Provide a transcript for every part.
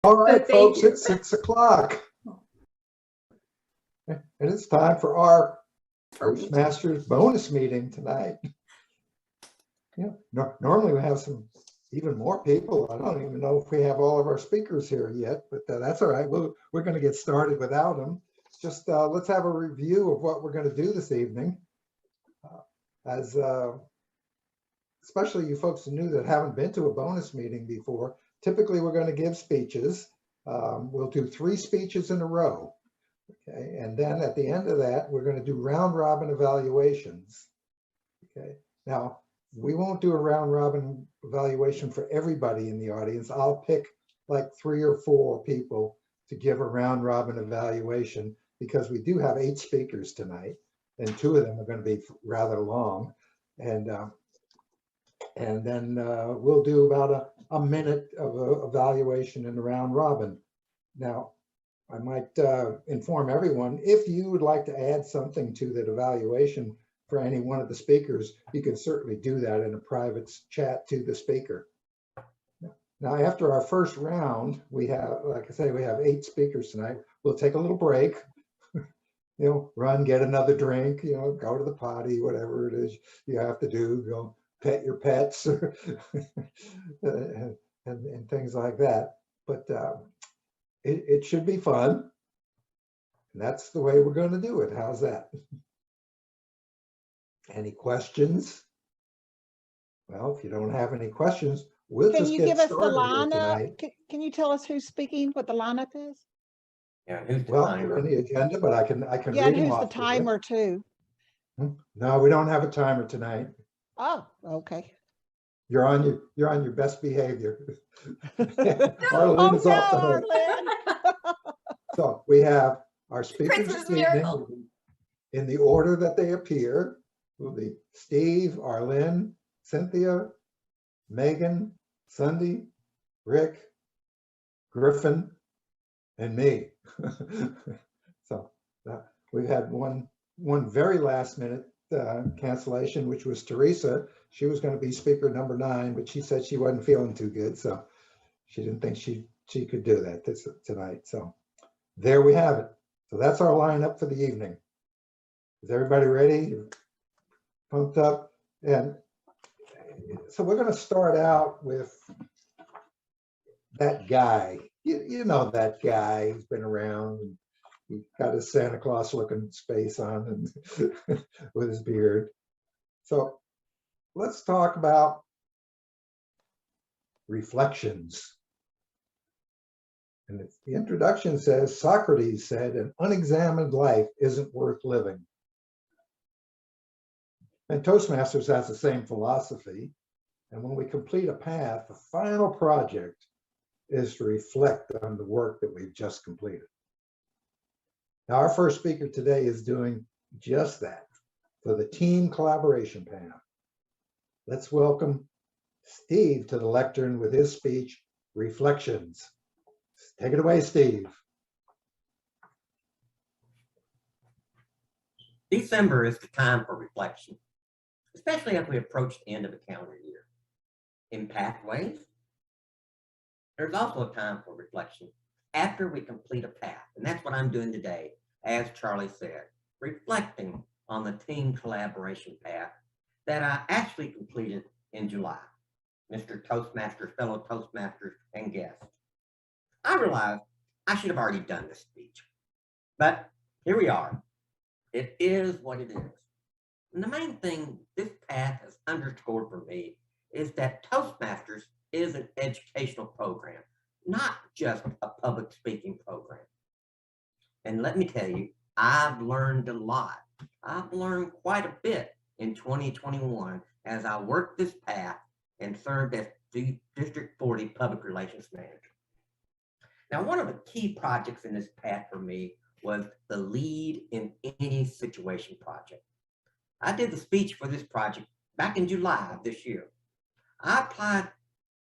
All right, So thank folks, you. it's 6 o'clock. And it's time for our Toastmasters bonus meeting tonight. Yeah, normally we have some even more people. I don't even know if we have all of our speakers here yet, but that's all right. We're going to get started without them. Just let's have a review of what we're going to do this evening. Especially you folks new that haven't been to a bonus meeting before, typically we're going to give speeches. We'll do 3 speeches in a row. Okay, and then at the end of that, we're going to do round robin evaluations. Okay, now we won't do a round robin evaluation for everybody in the audience. I'll pick like 3 or 4 people to give a round robin evaluation because we do have 8 speakers tonight, and 2 of them are going to be rather long. And then we'll do about a minute of evaluation in the round robin. Now, I might inform everyone, if you would like to add something to that evaluation for any one of the speakers, you can certainly do that in a private chat to the speaker. Now, after our first round, we have, like I say, we have 8 speakers tonight. We'll take a little break, run, get another drink, go to the potty, whatever it is you have to do, pet your pets and things like that. But it should be fun. And that's the way we're going to do it. How's that? Any questions? Well, if you don't have any questions, we'll just get started. Can you give us the lineup? Can you tell us who's speaking, what the lineup is? Yeah, who's the timer? On the agenda, but I can yeah, read and them who's off the timer too? No, we don't have a timer tonight. Oh, okay. You're on your best behavior. Arlynn is off the hook. So we have our speakers this evening in the order that they appear. Will be Steve, Arlynn, Cynthia, Megan, Sundy, Rick, Griffin, and me. So we had one very last minute cancellation, which was Teresa. She was going to be speaker number 9, but she said she wasn't feeling too good, so she didn't think she could do that tonight. So there we have it. So that's our lineup for the evening. Is everybody ready? You're pumped up? And so we're going to start out with that guy. You know that guy. He's been around. And he's got his Santa Claus looking space on and with his beard. So let's talk about reflections. And the introduction says, Socrates said, an unexamined life isn't worth living. And Toastmasters has the same philosophy. And when we complete a path, the final project is to reflect on the work that we've just completed. Now, our first speaker today is doing just that for the team collaboration path. Let's welcome Steve to the lectern with his speech, Reflections. Take it away, Steve. December is the time for reflection, especially as we approach the end of the calendar year. In pathways, there's also a time for reflection after we complete a path, and that's what I'm doing today, as Charlie said, reflecting on the team collaboration path that I actually completed in July. Mr. Toastmasters, fellow Toastmasters, and guests. I realized I should have already done this speech, but here we are. It is what it is. And the main thing this path has underscored for me is that Toastmasters is an educational program, not just a public speaking program. And let me tell you, I've learned a lot. I've learned quite a bit in 2021 as I worked this path and served as the District 40 Public Relations Manager. Now, one of the key projects in this path for me was the Lead in Any Situation project. I did the speech for this project back in July of this year. I applied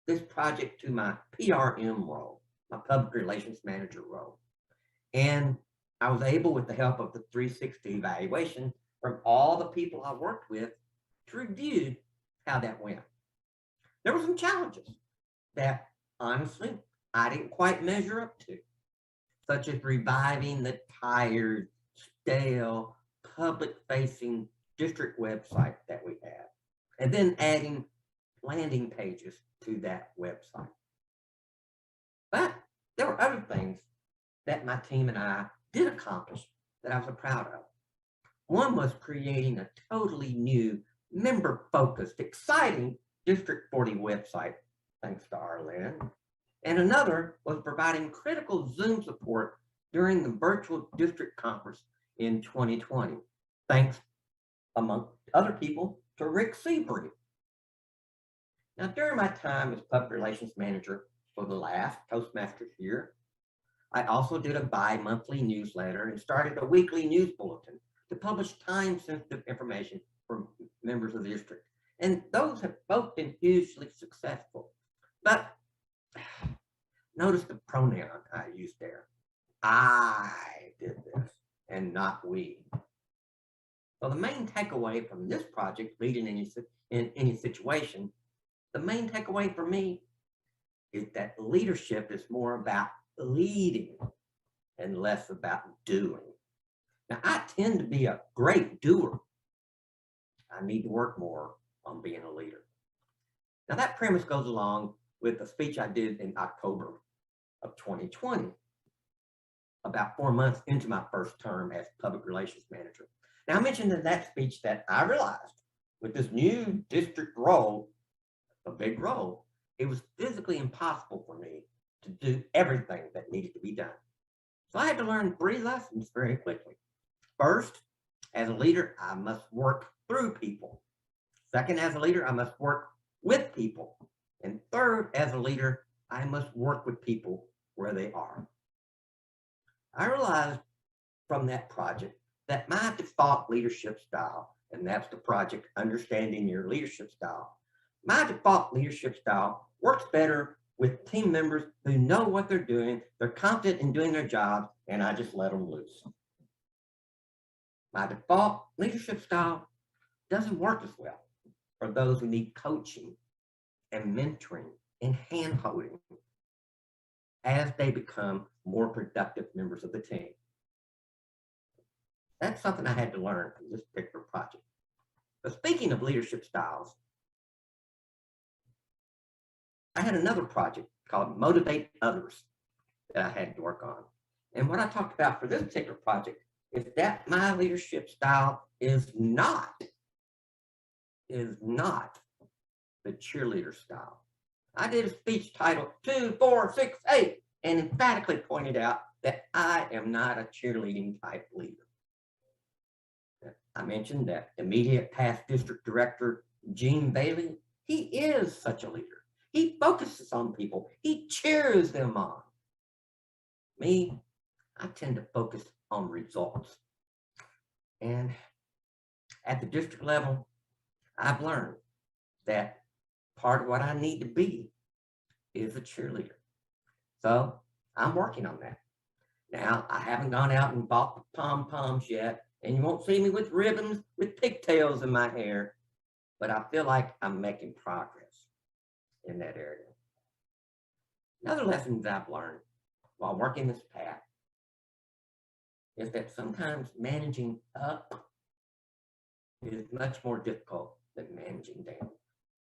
this project to my PRM role, my Public Relations Manager role. And I was able, with the help of the 360 evaluation from all the people I worked with, to review how that went. There were some challenges that, honestly, I didn't quite measure up to, such as reviving the tired, stale, public-facing district website that we have, and then adding landing pages to that website. But there were other things that my team and I did accomplish that I was proud of. One was creating a totally new, member-focused, exciting District 40 website, thanks to Arlynn. And another was providing critical Zoom support during the virtual district conference in 2020, thanks, among other people, to Rick Sebree. Now, during my time as public relations manager for the last Toastmasters year, I also did a bi-monthly newsletter and started a weekly news bulletin to publish time-sensitive information for members of the district. And those have both been hugely successful. But notice the pronoun I used there. I did this and not we. So the main takeaway from this project, leading in any situation, the main takeaway for me is that leadership is more about leading and less about doing. Now, I tend to be a great doer. I need to work more on being a leader. Now, that premise goes along with the speech I did in October of 2020, about 4 months into my first term as public relations manager. Now, I mentioned in that speech that I realized with this new district role, a big role, it was physically impossible for me to do everything that needed to be done. So I had to learn 3 lessons very quickly. First, as a leader, I must work through people. Second, as a leader, I must work with people. And third, as a leader, I must work with people where they are. I realized from that project that my default leadership style, and that's the project, Understanding Your Leadership Style, my default leadership style works better with team members who know what they're doing, they're confident in doing their jobs, and I just let them loose. My default leadership style doesn't work as well for those who need coaching and mentoring and hand-holding as they become more productive members of the team. That's something I had to learn from this particular project. But speaking of leadership styles, I had another project called Motivate Others that I had to work on. And what I talked about for this particular project is that my leadership style is not the cheerleader style. I did a speech titled 2, 4, 6, 8, and emphatically pointed out that I am not a cheerleading type leader. I mentioned that immediate past district director, Gene Bailey, he is such a leader. He focuses on people. He cheers them on. Me, I tend to focus on results. And at the district level, I've learned that part of what I need to be is a cheerleader. So I'm working on that. Now, I haven't gone out and bought the pom-poms yet, and you won't see me with ribbons with pigtails in my hair, but I feel like I'm making progress in that area. Another lesson that I've learned while working this path is that sometimes managing up is much more difficult than managing down.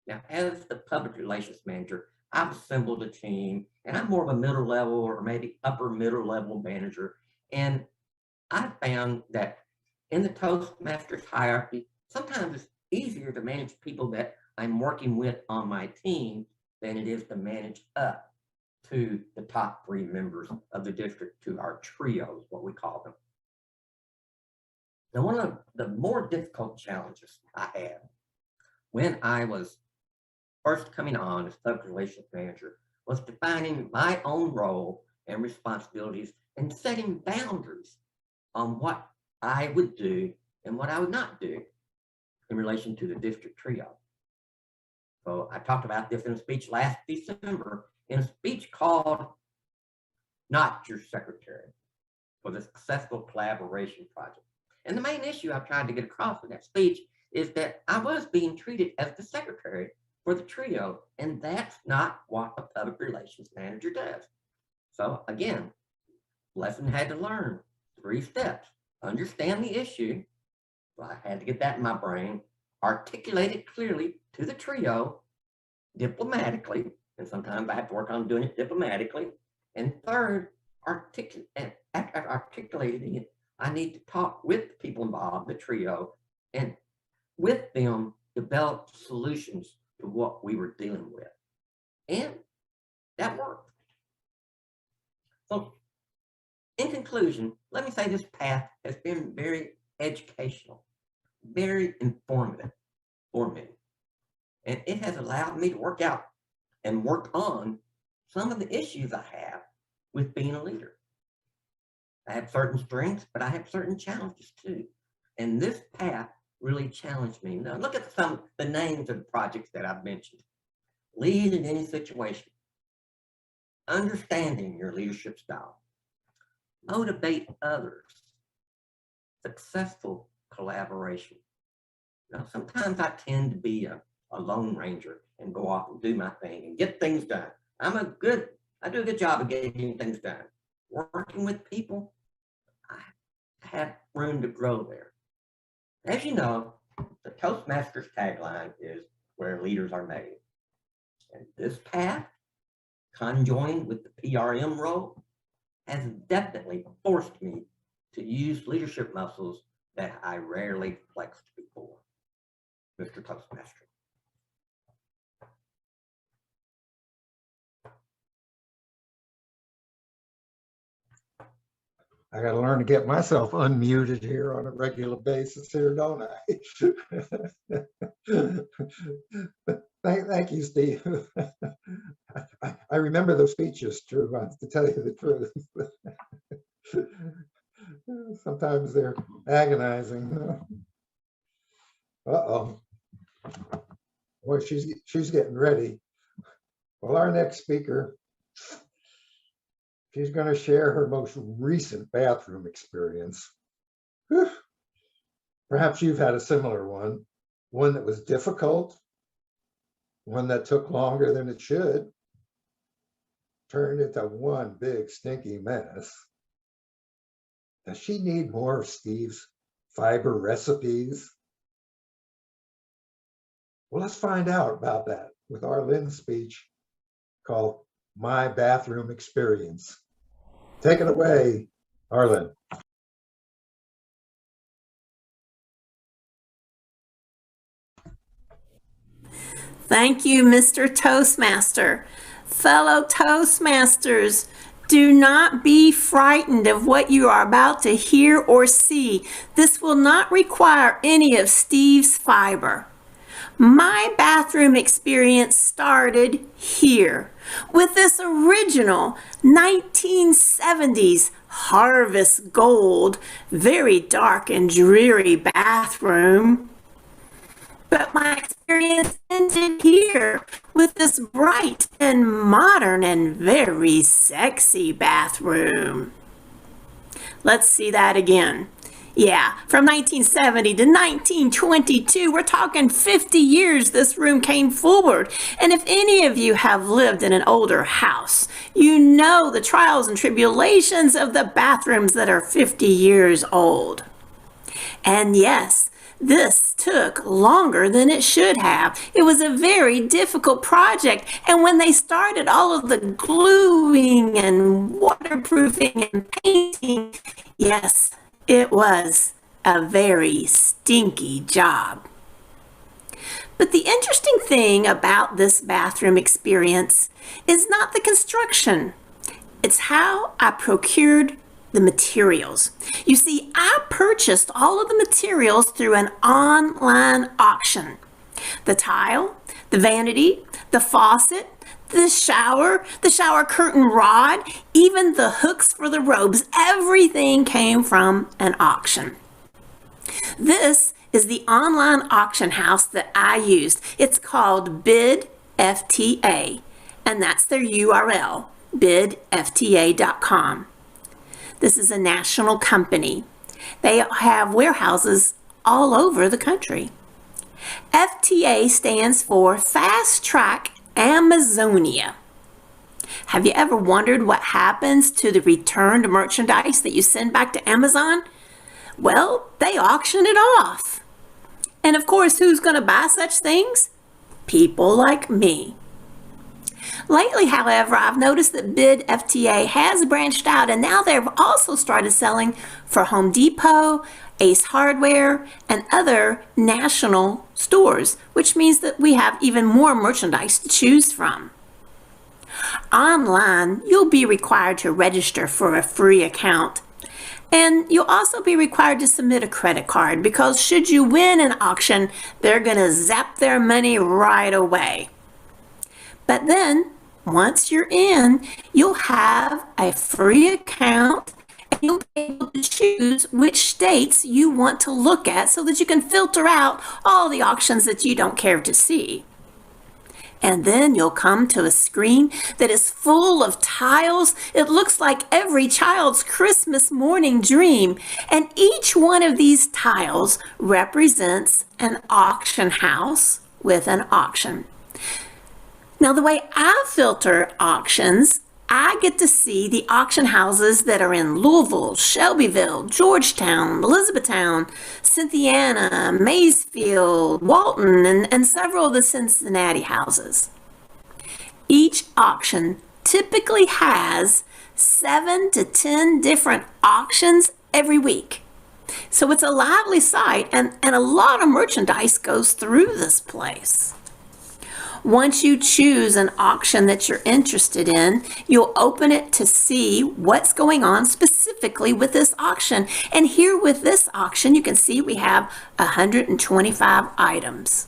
Now, as the public relations manager, I've assembled a team, and I'm more of a middle level or maybe upper middle level manager. And I found that in the Toastmasters hierarchy, sometimes it's easier to manage people that I'm working with on my team than it is to manage up to the top 3 members of the district, to our trios, what we call them. Now, one of the more difficult challenges I had when I was first coming on as public relations manager was defining my own role and responsibilities and setting boundaries on what I would do and what I would not do in relation to the district trio. So I talked about this in a speech last December, in a speech called Not Your Secretary, for the Successful Collaboration Project. And the main issue I tried to get across in that speech is that I was being treated as the secretary for the trio, and that's not what a public relations manager does. So again, lesson had to learn 3 steps. Understand the issue. Well, I had to get that in my brain. Articulate it clearly to the trio, diplomatically, and sometimes I have to work on doing it diplomatically. And third, after articulating it, I need to talk with the people involved, the trio, and with them develop solutions to what we were dealing with. And that worked. So in conclusion, let me say this path has been very educational, very informative for me. And it has allowed me to work out and work on some of the issues I have with being a leader. I have certain strengths, but I have certain challenges too. And this path really challenged me. Now look at some of the names of the projects that I've mentioned. Lead in any situation. Understanding your leadership style. Motivate others. Successful collaboration. Now, sometimes I tend to be a lone ranger and go off and do my thing and get things done. I do a good job of getting things done. Working with people, I have room to grow there. As you know, the Toastmasters tagline is where leaders are made. And this path, conjoined with the PRM role, has definitely forced me to use leadership muscles that I rarely flexed before. Mr. Toastmaster. I got to learn to get myself unmuted here on a regular basis here, don't I? Thank you, Steve. I remember those speeches, Drew, to tell you the truth. Sometimes they're agonizing. Uh-oh. Boy, she's getting ready. Well, our next speaker, she's going to share her most recent bathroom experience. Whew. Perhaps you've had a similar one that was difficult, one that took longer than it should, turned into one big stinky mess. Does she need more of Steve's fiber recipes? Well, let's find out about that with Arlynn's speech called My Bathroom Experience. Take it away, Arlynn. Thank you, Mr. Toastmaster. Fellow Toastmasters, do not be frightened of what you are about to hear or see. This will not require any of Steve's fiber. My bathroom experience started here with this original 1970s Harvest Gold, very dark and dreary bathroom. But my experience ended here with this bright and modern and very sexy bathroom. Let's see that again. Yeah, from 1970 to 1922, we're talking 50 years this room came forward. And if any of you have lived in an older house, you know the trials and tribulations of the bathrooms that are 50 years old. And yes, this took longer than it should have. It was a very difficult project. And when they started all of the gluing and waterproofing and painting, yes, it was a very stinky job. But the interesting thing about this bathroom experience is not the construction. It's how I procured the materials. You see, I purchased all of the materials through an online auction. The tile, the vanity, the faucet, the shower curtain rod, even the hooks for the robes, everything came from an auction. This is the online auction house that I used. It's called Bid FTA, and that's their URL, bidfta.com. This is a national company. They have warehouses all over the country. FTA stands for Fast Track Amazonia. Have you ever wondered what happens to the returned merchandise that you send back to Amazon? Well, they auction it off. And of course, who's going to buy such things? People like me. Lately, however, I've noticed that Bid FTA has branched out, and now they've also started selling for Home Depot, Ace Hardware, and other national stores, which means that we have even more merchandise to choose from. Online, you'll be required to register for a free account. And you'll also be required to submit a credit card, because should you win an auction, they're going to zap their money right away. But then, once you're in, you'll have a free account, and you'll be able to choose which states you want to look at so that you can filter out all the auctions that you don't care to see. And then you'll come to a screen that is full of tiles. It looks like every child's Christmas morning dream. And each one of these tiles represents an auction house with an auction. Now, the way I filter auctions, I get to see the auction houses that are in Louisville, Shelbyville, Georgetown, Elizabethtown, Cynthiana, Maysfield, Walton, and several of the Cincinnati houses. Each auction typically has 7 to 10 different auctions every week. So it's a lively site, and a lot of merchandise goes through this place. Once you choose an auction that you're interested in, you'll open it to see what's going on specifically with this auction. And here with this auction, you can see we have 125 items.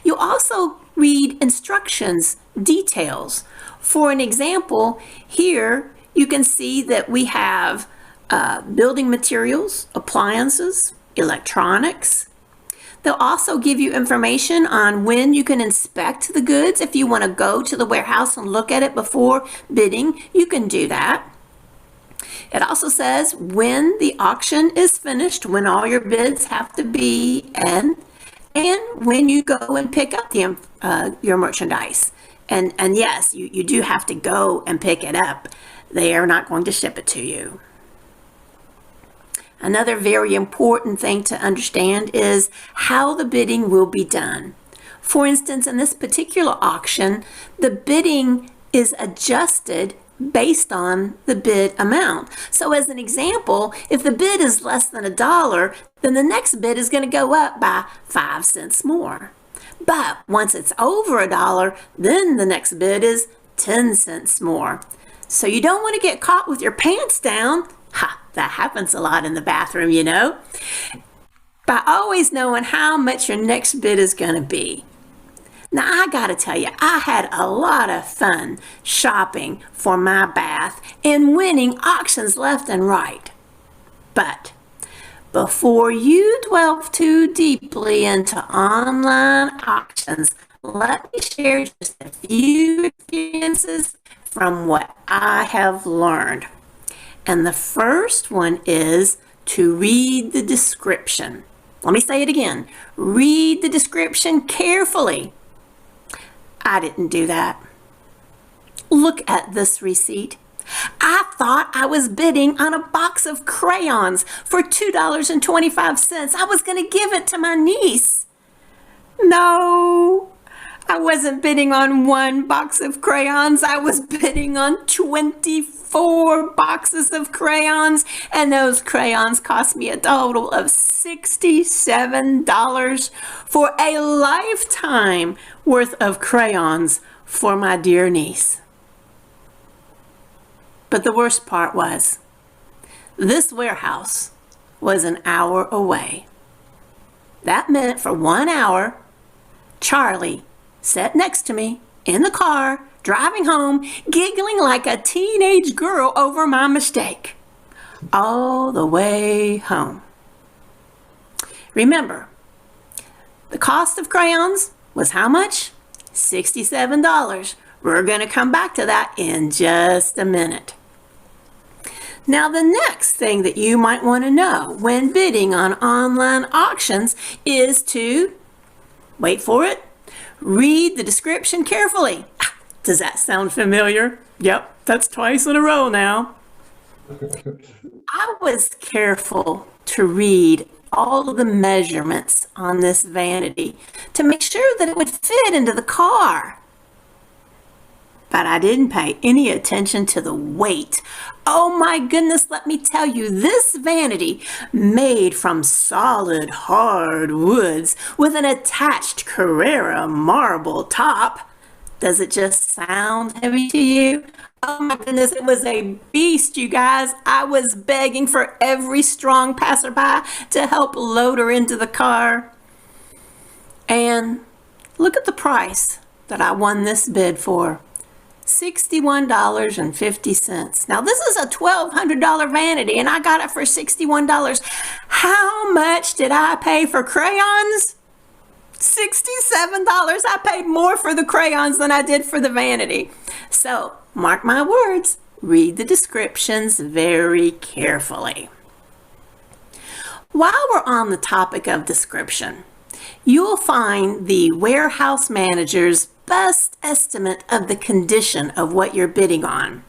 You'll also read instructions, details. For an example, here you can see that we have building materials, appliances, electronics. They'll also give you information on when you can inspect the goods. If you want to go to the warehouse and look at it before bidding, you can do that. It also says when the auction is finished, when all your bids have to be in, and when you go and pick up your merchandise. And yes, you do have to go and pick it up. They are not going to ship it to you. Another very important thing to understand is how the bidding will be done. For instance, in this particular auction, the bidding is adjusted based on the bid amount. So as an example, if the bid is less than $1, then the next bid is going to go up by 5 cents more. But once it's over $1, then the next bid is 10 cents more. So you don't want to get caught with your pants down. That happens a lot in the bathroom, you know, by always knowing how much your next bid is going to be. Now, I got to tell you, I had a lot of fun shopping for my bath and winning auctions left and right. But before you delve too deeply into online auctions, let me share just a few experiences from what I have learned. And the first one is to read the description. Let me say it again. Read the description carefully. I didn't do that. Look at this receipt. I thought I was bidding on a box of crayons for $2.25. I was going to give it to my niece. No, I wasn't bidding on one box of crayons. I was bidding on 24 boxes of crayons, and those crayons cost me a total of $67 for a lifetime worth of crayons for my dear niece. But the worst part was, this warehouse was an hour away. That meant for 1 hour, Charlie sat next to me in the car, driving home, giggling like a teenage girl over my mistake, all the way home. Remember, the cost of crayons was how much? $67. We're going to come back to that in just a minute. Now, the next thing that you might want to know when bidding on online auctions is to, wait for it, read the description carefully. Does that sound familiar? Yep, that's twice in a row now. I was careful to read all of the measurements on this vanity to make sure that it would fit into the car. But I didn't pay any attention to the weight. Oh my goodness, let me tell you, this vanity, made from solid hard woods with an attached Carrara marble top, does it just sound heavy to you? Oh my goodness, it was a beast, you guys. I was begging for every strong passerby to help load her into the car. And look at the price that I won this bid for. $61.50. Now this is a $1,200 vanity and I got it for $61. How much did I pay for crayons? $67. I paid more for the crayons than I did for the vanity. So mark my words, read the descriptions very carefully. While we're on the topic of description, you'll find the warehouse manager's best estimate of the condition of what you're bidding on.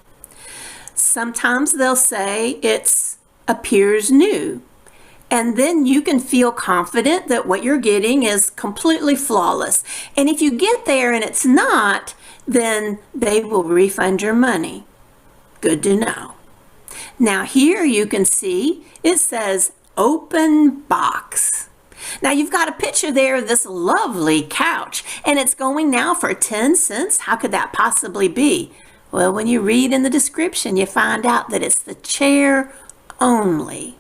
Sometimes they'll say it appears new, and then you can feel confident that what you're getting is completely flawless. And if you get there and it's not, then they will refund your money. Good to know. Now here you can see it says open box. Now you've got a picture there of this lovely couch and it's going now for 10 cents. How could that possibly be? Well, when you read in the description, you find out that it's the chair only.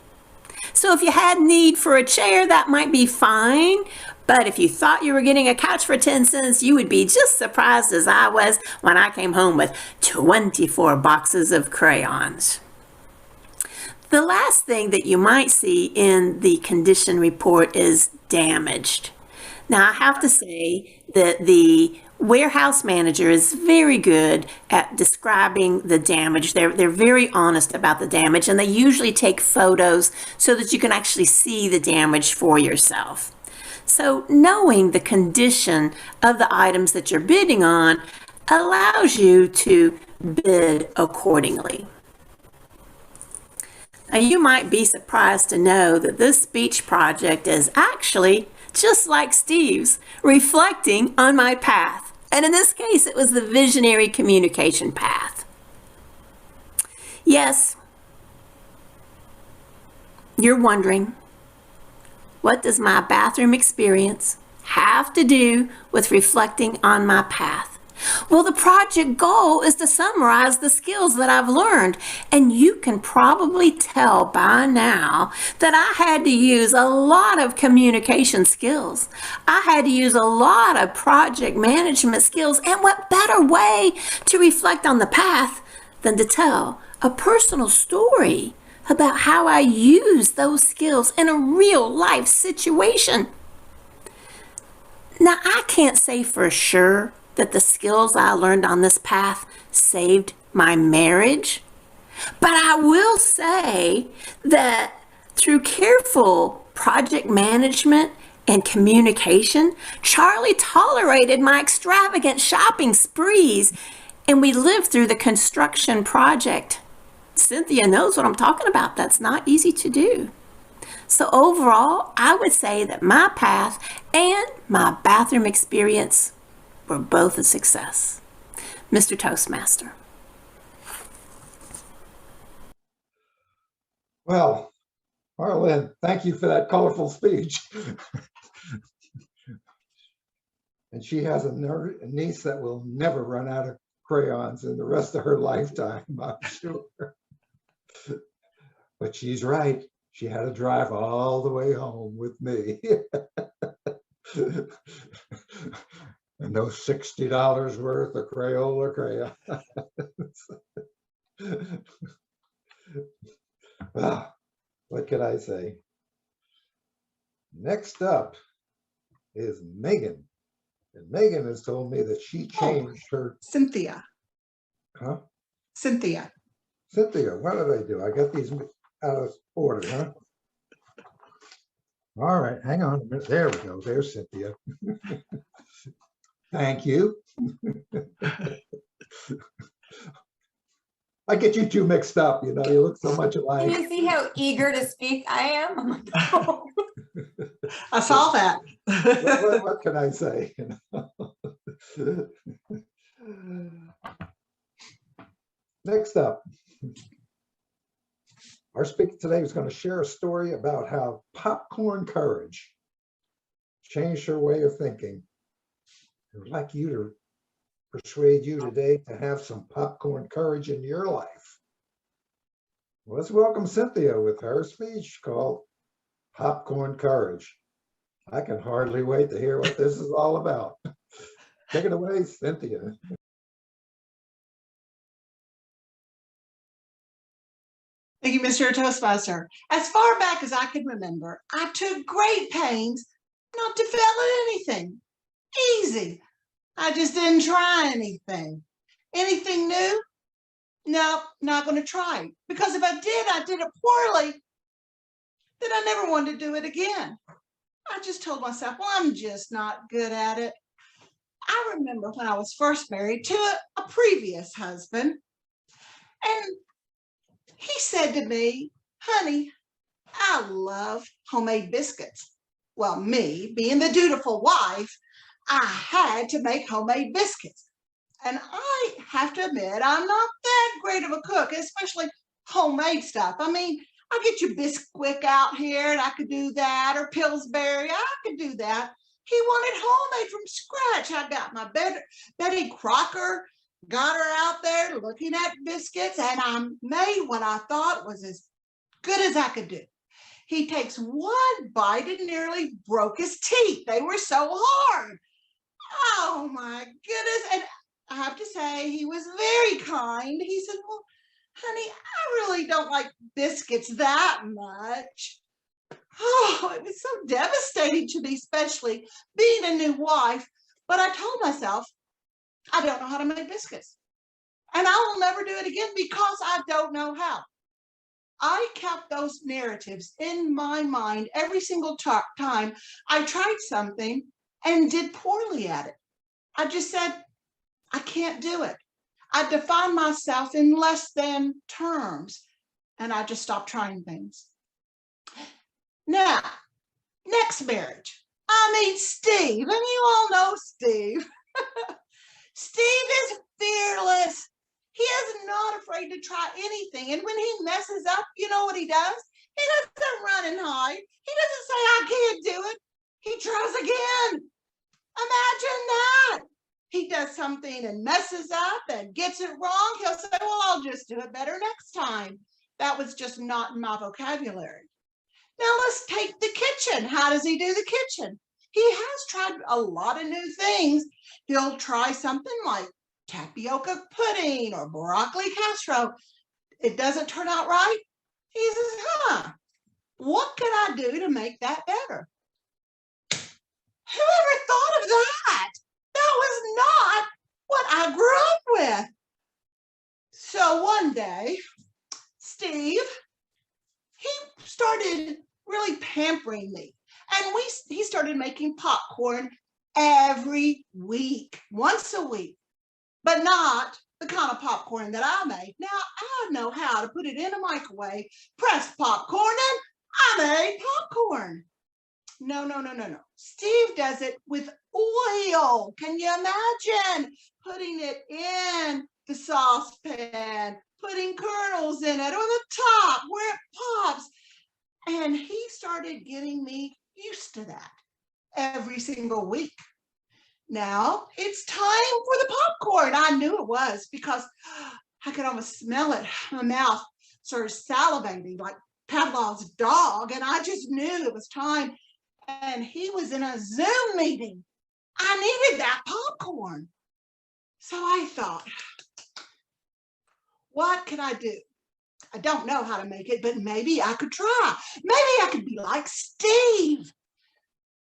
So if you had need for a chair, that might be fine. But if you thought you were getting a couch for 10 cents, you would be just surprised as I was when I came home with 24 boxes of crayons. The last thing that you might see in the condition report is damaged. Now I have to say that the warehouse manager is very good at describing the damage. They're very honest about the damage, and they usually take photos so that you can actually see the damage for yourself. So knowing the condition of the items that you're bidding on allows you to bid accordingly. Now you might be surprised to know that this speech project is actually just like Steve's, reflecting on my path. And in this case, it was the visionary communication path. Yes, you're wondering, what does my bathroom experience have to do with reflecting on my path? Well, the project goal is to summarize the skills that I've learned, and you can probably tell by now that I had to use a lot of communication skills. I had to use a lot of project management skills, and what better way to reflect on the path than to tell a personal story about how I use those skills in a real life situation. Now, I can't say for sure that the skills I learned on this path saved my marriage, but I will say that through careful project management and communication, Charlie tolerated my extravagant shopping sprees, and we lived through the construction project. Cynthia knows what I'm talking about. That's not easy to do. So overall, I would say that my path and my bathroom experience were both a success. Mr. Toastmaster. Well, Arlynn, thank you for that colorful speech. And she has a niece that will never run out of crayons in the rest of her lifetime, I'm sure. But she's right. She had to drive all the way home with me. And those $60 worth of Crayola crayons. Well, what can I say? Next up is Megan. And Megan has told me that she changed her. Cynthia. Huh? Cynthia. Cynthia, what did I do? I got these out of order, huh? All right, hang on a minute. There we go. There's Cynthia. Thank you. I get you two mixed up, you look so much Can alike. you see how eager to speak I am? I'm like, oh. I saw that. What can I say? Next up, our speaker today is going to share a story about how popcorn courage changed her way of thinking. I'd like you to persuade you today to have some popcorn courage in your life. Let's welcome Cynthia with her speech called Popcorn Courage. I can hardly wait to hear what this is all about. Take it away, Cynthia. Thank you, Mr. Toastmaster. As far back as I can remember, I took great pains not to fail at anything. Easy. I just didn't try anything. Anything new? No, not going to try. Because if I did it poorly. Then I never wanted to do it again. I just told myself, well, I'm just not good at it. I remember when I was first married to a previous husband, and he said to me, honey, I love homemade biscuits. Well, me, being the dutiful wife, I had to make homemade biscuits. And I have to admit, I'm not that great of a cook, especially homemade stuff. I mean, I get your Bisquick out here and I could do that, or Pillsbury, I could do that. He wanted homemade from scratch. I got my Betty Crocker, got her out there looking at biscuits, and I made what I thought was as good as I could do. He takes one bite and nearly broke his teeth. They were so hard. Oh my goodness. And I have to say, he was very kind. He said, well, honey, I really don't like biscuits that much. Oh, it was so devastating to me, especially being a new wife. But I told myself, I don't know how to make biscuits. And I will never do it again because I don't know how. I kept those narratives in my mind every single time I tried something and did poorly at it. I just said, I can't do it. I defined myself in less than terms, and I just stopped trying things. Now, next marriage, I meet Steve, and you all know Steve. Steve is fearless. He is not afraid to try anything, and when he messes up, you know what he does? He doesn't run and hide. He doesn't say, I can't do it. He tries again. Imagine that. He does something and messes up and gets it wrong. He'll say, well, I'll just do it better next time. That was just not in my vocabulary. Now let's take the kitchen. How does he do the kitchen? He has tried a lot of new things. He'll try something like tapioca pudding or broccoli casserole. It doesn't turn out right. He says, what could I do to make that better? Whoever thought of that? That was not what I grew up with. So one day, Steve, he started really pampering me. And he started making popcorn every week, once a week, but not the kind of popcorn that I make. Now, I know how to put it in a microwave, press popcorn, and I made popcorn. No. Steve does it with oil. Can you imagine putting it in the saucepan, putting kernels in it, or the top where it pops? And he started getting me used to that every single week. Now it's time for the popcorn. I knew it was because I could almost smell it. My mouth started salivating like Pavlov's dog, and I just knew it was time. And he was in a Zoom meeting. I needed that popcorn. So I thought, what could I do? I don't know how to make it, but maybe I could try. Maybe I could be like Steve.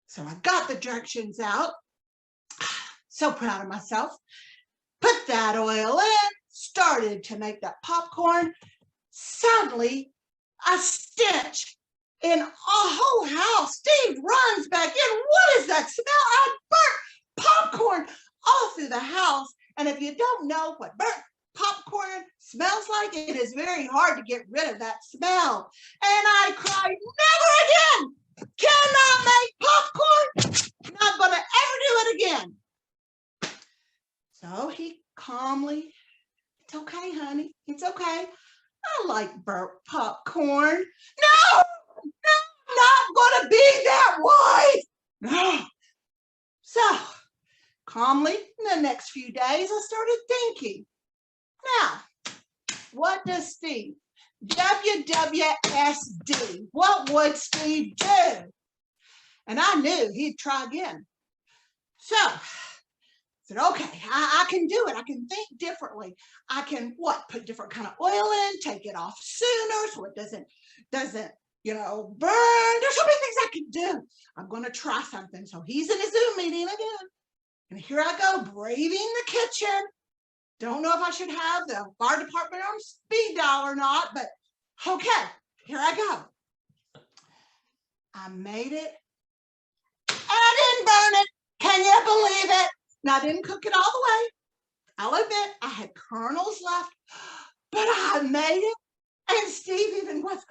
So I got the directions out. So proud of myself. Put that oil in, started to make that popcorn. Suddenly, a stench in a whole house. Steve runs back in. What is that smell? I burnt popcorn all through the house. And if you don't know what burnt popcorn smells like, it is very hard to get rid of that smell. And I cried, never again! Cannot make popcorn! Not gonna ever do it again. So he calmly, it's okay, honey, it's okay. I like burnt popcorn. No, I'm not gonna be that way. No. So calmly, in the next few days, I started thinking, now, what does Steve, WWSD, what would Steve do? And I knew he'd try again. So I said, okay, I can do it. I can think differently. I can, put different kind of oil in, take it off sooner so it doesn't, burn. There's so many things I can do. I'm going to try something. So he's in a Zoom meeting again. And here I go, braving the kitchen. Don't know if I should have the fire department on speed dial or not, but okay, here I go. I made it. And I didn't burn it. Can you believe it? Now, I didn't cook it all the way. I'll admit I had kernels left, but I made it. And Steve even was,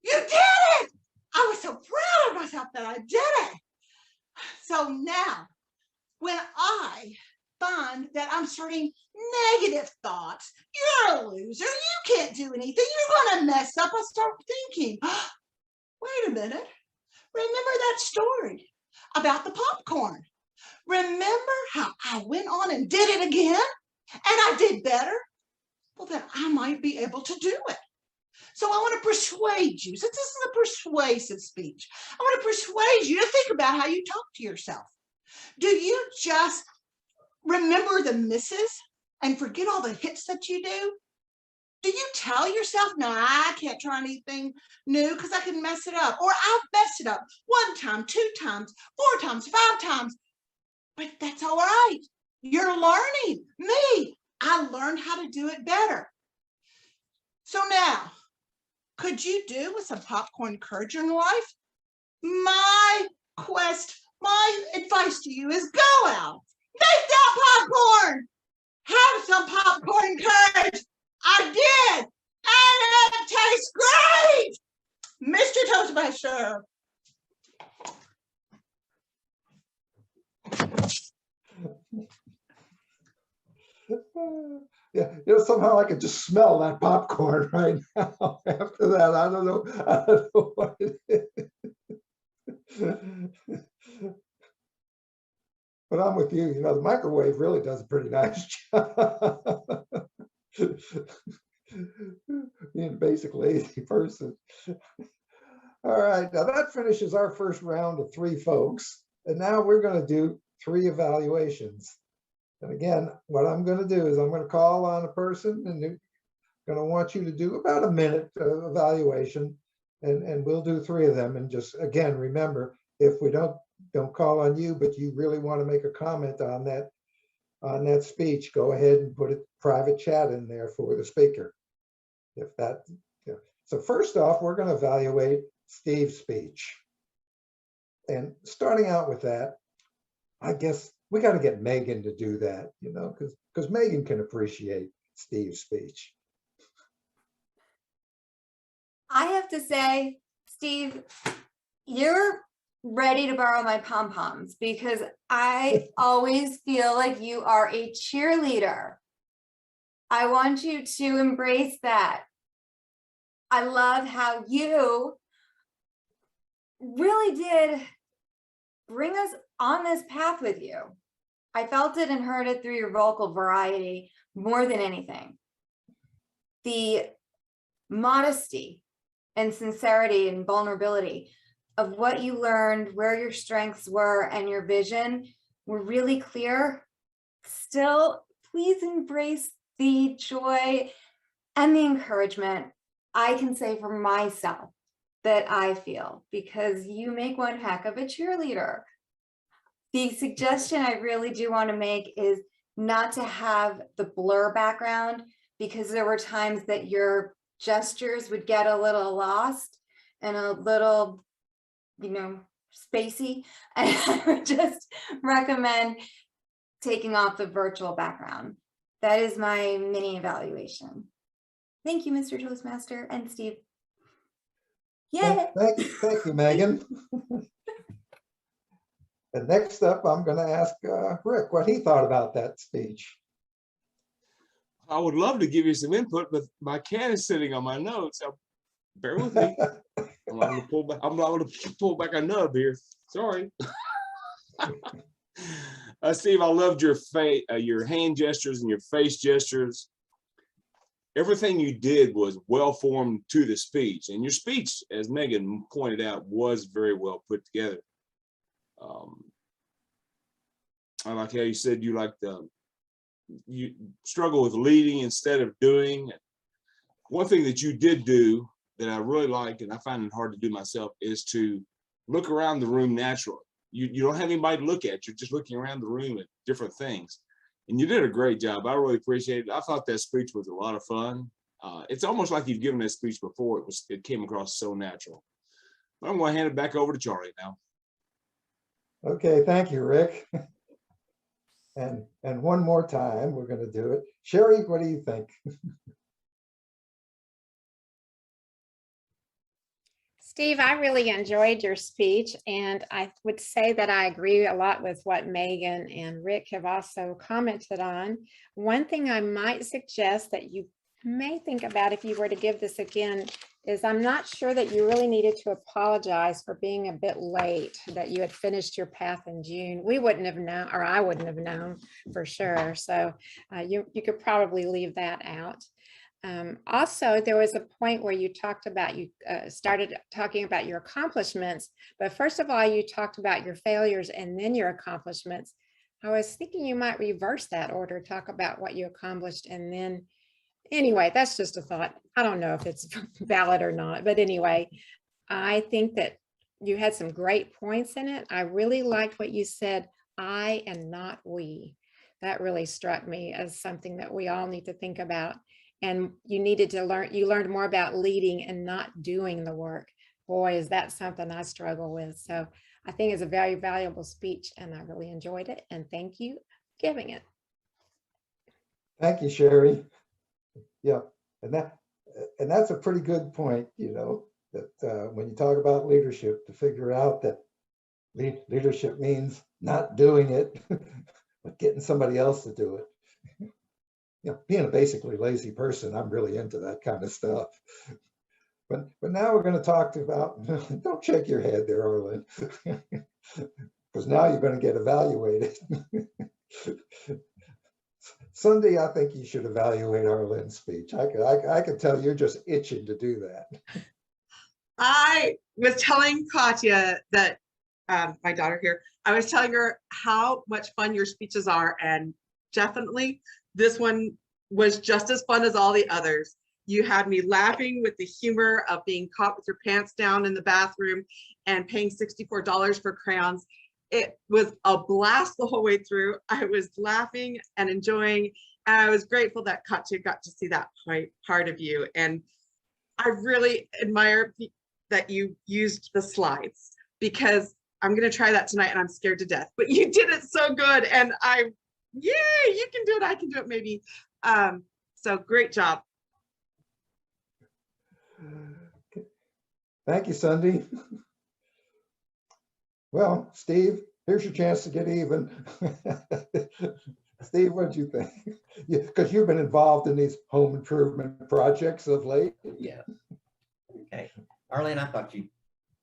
you did it. I was so proud of myself that I did it. So now, when I find that I'm starting negative thoughts, you're a loser, you can't do anything, you're going to mess up, I start thinking, wait a minute, remember that story about the popcorn? Remember how I went on and did it again and I did better? Well, then I might be able to do it. So I want to persuade you, since this is a persuasive speech, I want to persuade you to think about how you talk to yourself. Do you just remember the misses and forget all the hits that you do? Do you tell yourself, no, I can't try anything new because I can mess it up, or I've messed it up 1 time, 2 times, 4 times, 5 times, but that's all right. You're learning. Me, I learned how to do it better. So now, could you do with some popcorn courage in life? My advice to you is go out, make that popcorn, have some popcorn courage. I did, and it tastes great, Mr. Toastmaster. Yeah, somehow I could just smell that popcorn right now. After that, I don't know what it is. But I'm with you. The microwave really does a pretty nice job. Being a basic lazy person. All right, now that finishes our first round of 3 folks, and now we're going to do 3 evaluations. And again, what I'm going to do is I'm going to call on a person, and they're going to want you to do about a minute evaluation, and we'll do 3 of them. And just again, remember, if we don't call on you, but you really want to make a comment on that speech, go ahead and put a private chat in there for the speaker. If that, So first off, we're going to evaluate Steve's speech. And starting out with that, I guess we got to get Megan to do that, because Megan can appreciate Steve's speech. I have to say, Steve, you're ready to borrow my pom-poms because I always feel like you are a cheerleader. I want you to embrace that. I love how you really did bring us on this path with you. I felt it and heard it through your vocal variety more than anything. The modesty and sincerity and vulnerability of what you learned, where your strengths were, and your vision were really clear. Still, please embrace the joy and the encouragement I can say for myself that I feel, because you make one heck of a cheerleader. The suggestion I really do want to make is not to have the blur background, because there were times that your gestures would get a little lost and a little, spacey. And I would just recommend taking off the virtual background. that is my mini evaluation. Thank you, Mr. Toastmaster and Steve. Yeah. Thank you, Megan. And next up, I'm going to ask Rick what he thought about that speech. I would love to give you some input, but my cat is sitting on my notes. So bear with me. I'm not going to pull back a nub here. Sorry. Steve, I loved your hand gestures and your face gestures. Everything you did was well formed to the speech, and your speech, as Megan pointed out, was very well put together. I like how you said you struggle with leading instead of doing. One thing that you did do that I really like, and I find it hard to do myself, is to look around the room naturally. You don't have anybody to look at. You're just looking around the room at different things. And you did a great job. I really appreciate it. I thought that speech was a lot of fun. It's almost like you've given that speech before. It came across so natural. But I'm going to hand it back over to Charlie now. Okay, thank you, Rick. And one more time, we're going to do it. Sherry, what do you think? Steve, I really enjoyed your speech, and I would say that I agree a lot with what Megan and Rick have also commented on. One thing I might suggest that you may think about if you were to give this again is I'm not sure that you really needed to apologize for being a bit late, that you had finished your path in June. We wouldn't have known, or I wouldn't have known for sure. So you could probably leave that out. Also, there was a point where you talked about, you started talking about your accomplishments, but first of all, you talked about your failures and then your accomplishments. I was thinking you might reverse that order, talk about what you accomplished and then, anyway, that's just a thought. I don't know if it's valid or not, but anyway, I think that you had some great points in it. I really liked what you said, I and not we. That really struck me as something that we all need to think about. And you needed to learn, you learned more about leading and not doing the work. Boy, is that something I struggle with. So I think it's a very valuable speech and I really enjoyed it. And thank you for giving it. Thank you, Sherry. Yeah, and that's a pretty good point, you know, that when you talk about leadership, to figure out that leadership means not doing it, but getting somebody else to do it. You know, being a basically lazy person, I'm really into that kind of stuff. But now we're going to talk about, don't shake your head there, Arlynn, because now you're going to get evaluated. Sunday, I think you should evaluate Arlynn's speech. I could tell you're just itching to do that. I was telling Katya that, my daughter here, I was telling her how much fun your speeches are, and definitely this one was just as fun as all the others. You had me laughing with the humor of being caught with your pants down in the bathroom and paying $64 for crayons. It was a blast the whole way through. I was laughing and enjoying, and I was grateful that Katya got to see that part of you. And I really admire that you used the slides, because I'm going to try that tonight and I'm scared to death, but you did it so good. And yay, you can do it. I can do it maybe. So great job. Thank you, Sunday. Well, Steve, here's your chance to get even. Steve, what did you think? Because you've been involved in these home improvement projects of late. Yeah. Okay. Arlynn, I thought you,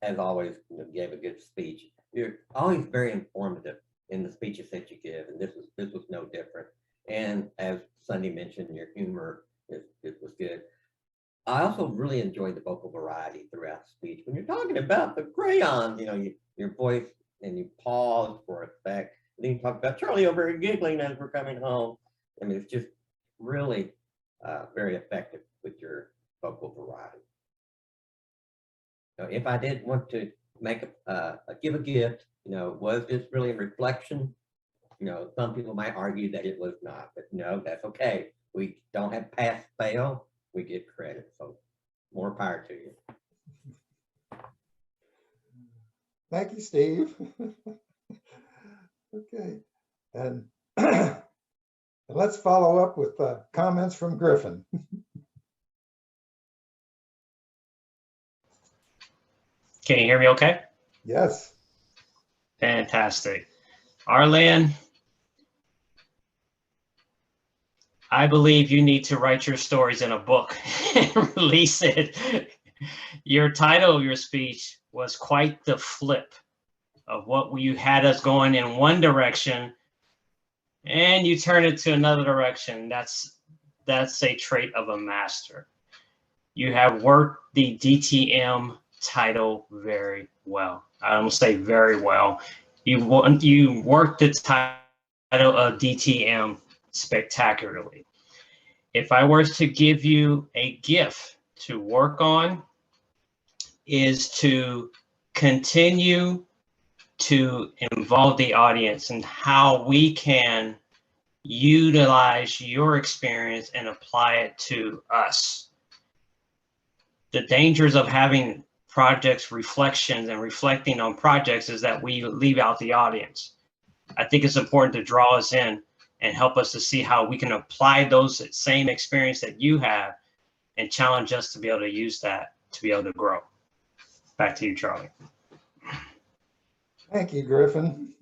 as always, gave a good speech. You're always very informative in the speeches that you give, and this was no different. And as Sunday mentioned, your humor it was good. I also really enjoyed the vocal variety throughout the speech. When you're talking about the crayons, you know, your voice, and you pause for effect. And then you talk about Charlie over here giggling as we're coming home. I mean, it's just really very effective with your vocal variety. So if I did want to make give a gift, you know, was this really a reflection? You know, some people might argue that it was not, but no, that's okay. We don't have pass fail. We get credit. So more power to you. Thank you, Steve. Okay, and Let's follow up with comments from Griffin. Can you hear me okay? Yes. Fantastic. Arlynn, I believe you need to write your stories in a book and release it. Your title of your speech was quite the flip of what you had us going in one direction and you turn it to another direction. That's a trait of a master. You have worked the DTM title very well. I don't say very well. You worked the title of DTM spectacularly. If I was to give you a gift to work on, is to continue to involve the audience and how we can utilize your experience and apply it to us. The dangers of having projects reflections and reflecting on projects is that we leave out the audience. I think it's important to draw us in and help us to see how we can apply those same experience that you have and challenge us to be able to use that to be able to grow. Back to you, Charlie. Thank you, Griffin.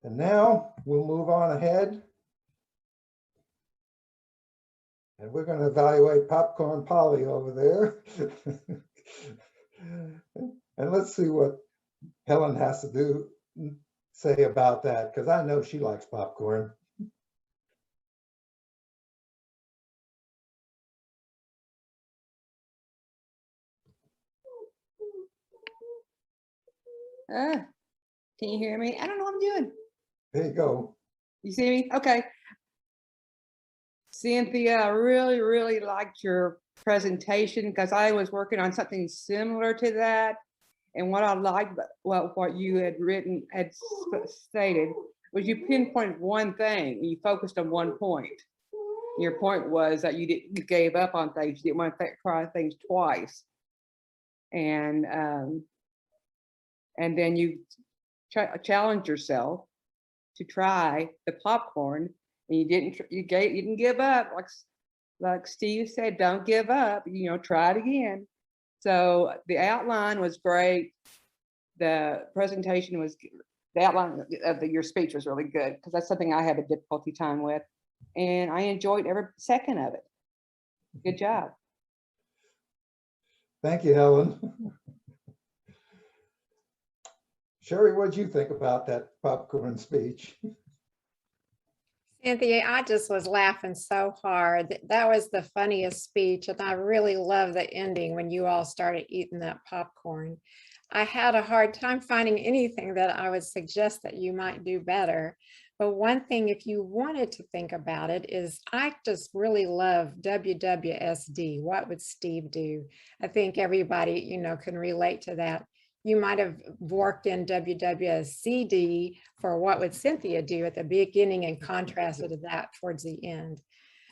And now we'll move on ahead. And we're going to evaluate Popcorn Polly over there. And let's see what Helen has to say about that, because I know she likes popcorn. Can you hear me? I don't know what I'm doing. There you go. You see me? Okay. Cynthia, I really, really liked your presentation because I was working on something similar to that. And what I liked, what you had stated, was you pinpointed one thing. You focused on one point. Your point was that you gave up on things. You didn't want to try things twice. And then you challenged yourself to try the popcorn, and you didn't give up. Like Steve said, don't give up. You know, try it again. So the outline was great. The presentation was, the outline of your speech was really good because that's something I have a difficulty time with, and I enjoyed every second of it. Good job. Thank you, Helen. Sherry, what did you think about that popcorn speech? Cynthia, I just was laughing so hard. That was the funniest speech, and I really love the ending when you all started eating that popcorn. I had a hard time finding anything that I would suggest that you might do better. But one thing, if you wanted to think about it, is I just really love WWSD. What would Steve do? I think everybody, you know, can relate to that. You might have worked in WWSCD for what would Cynthia do at the beginning and contrasted to that towards the end.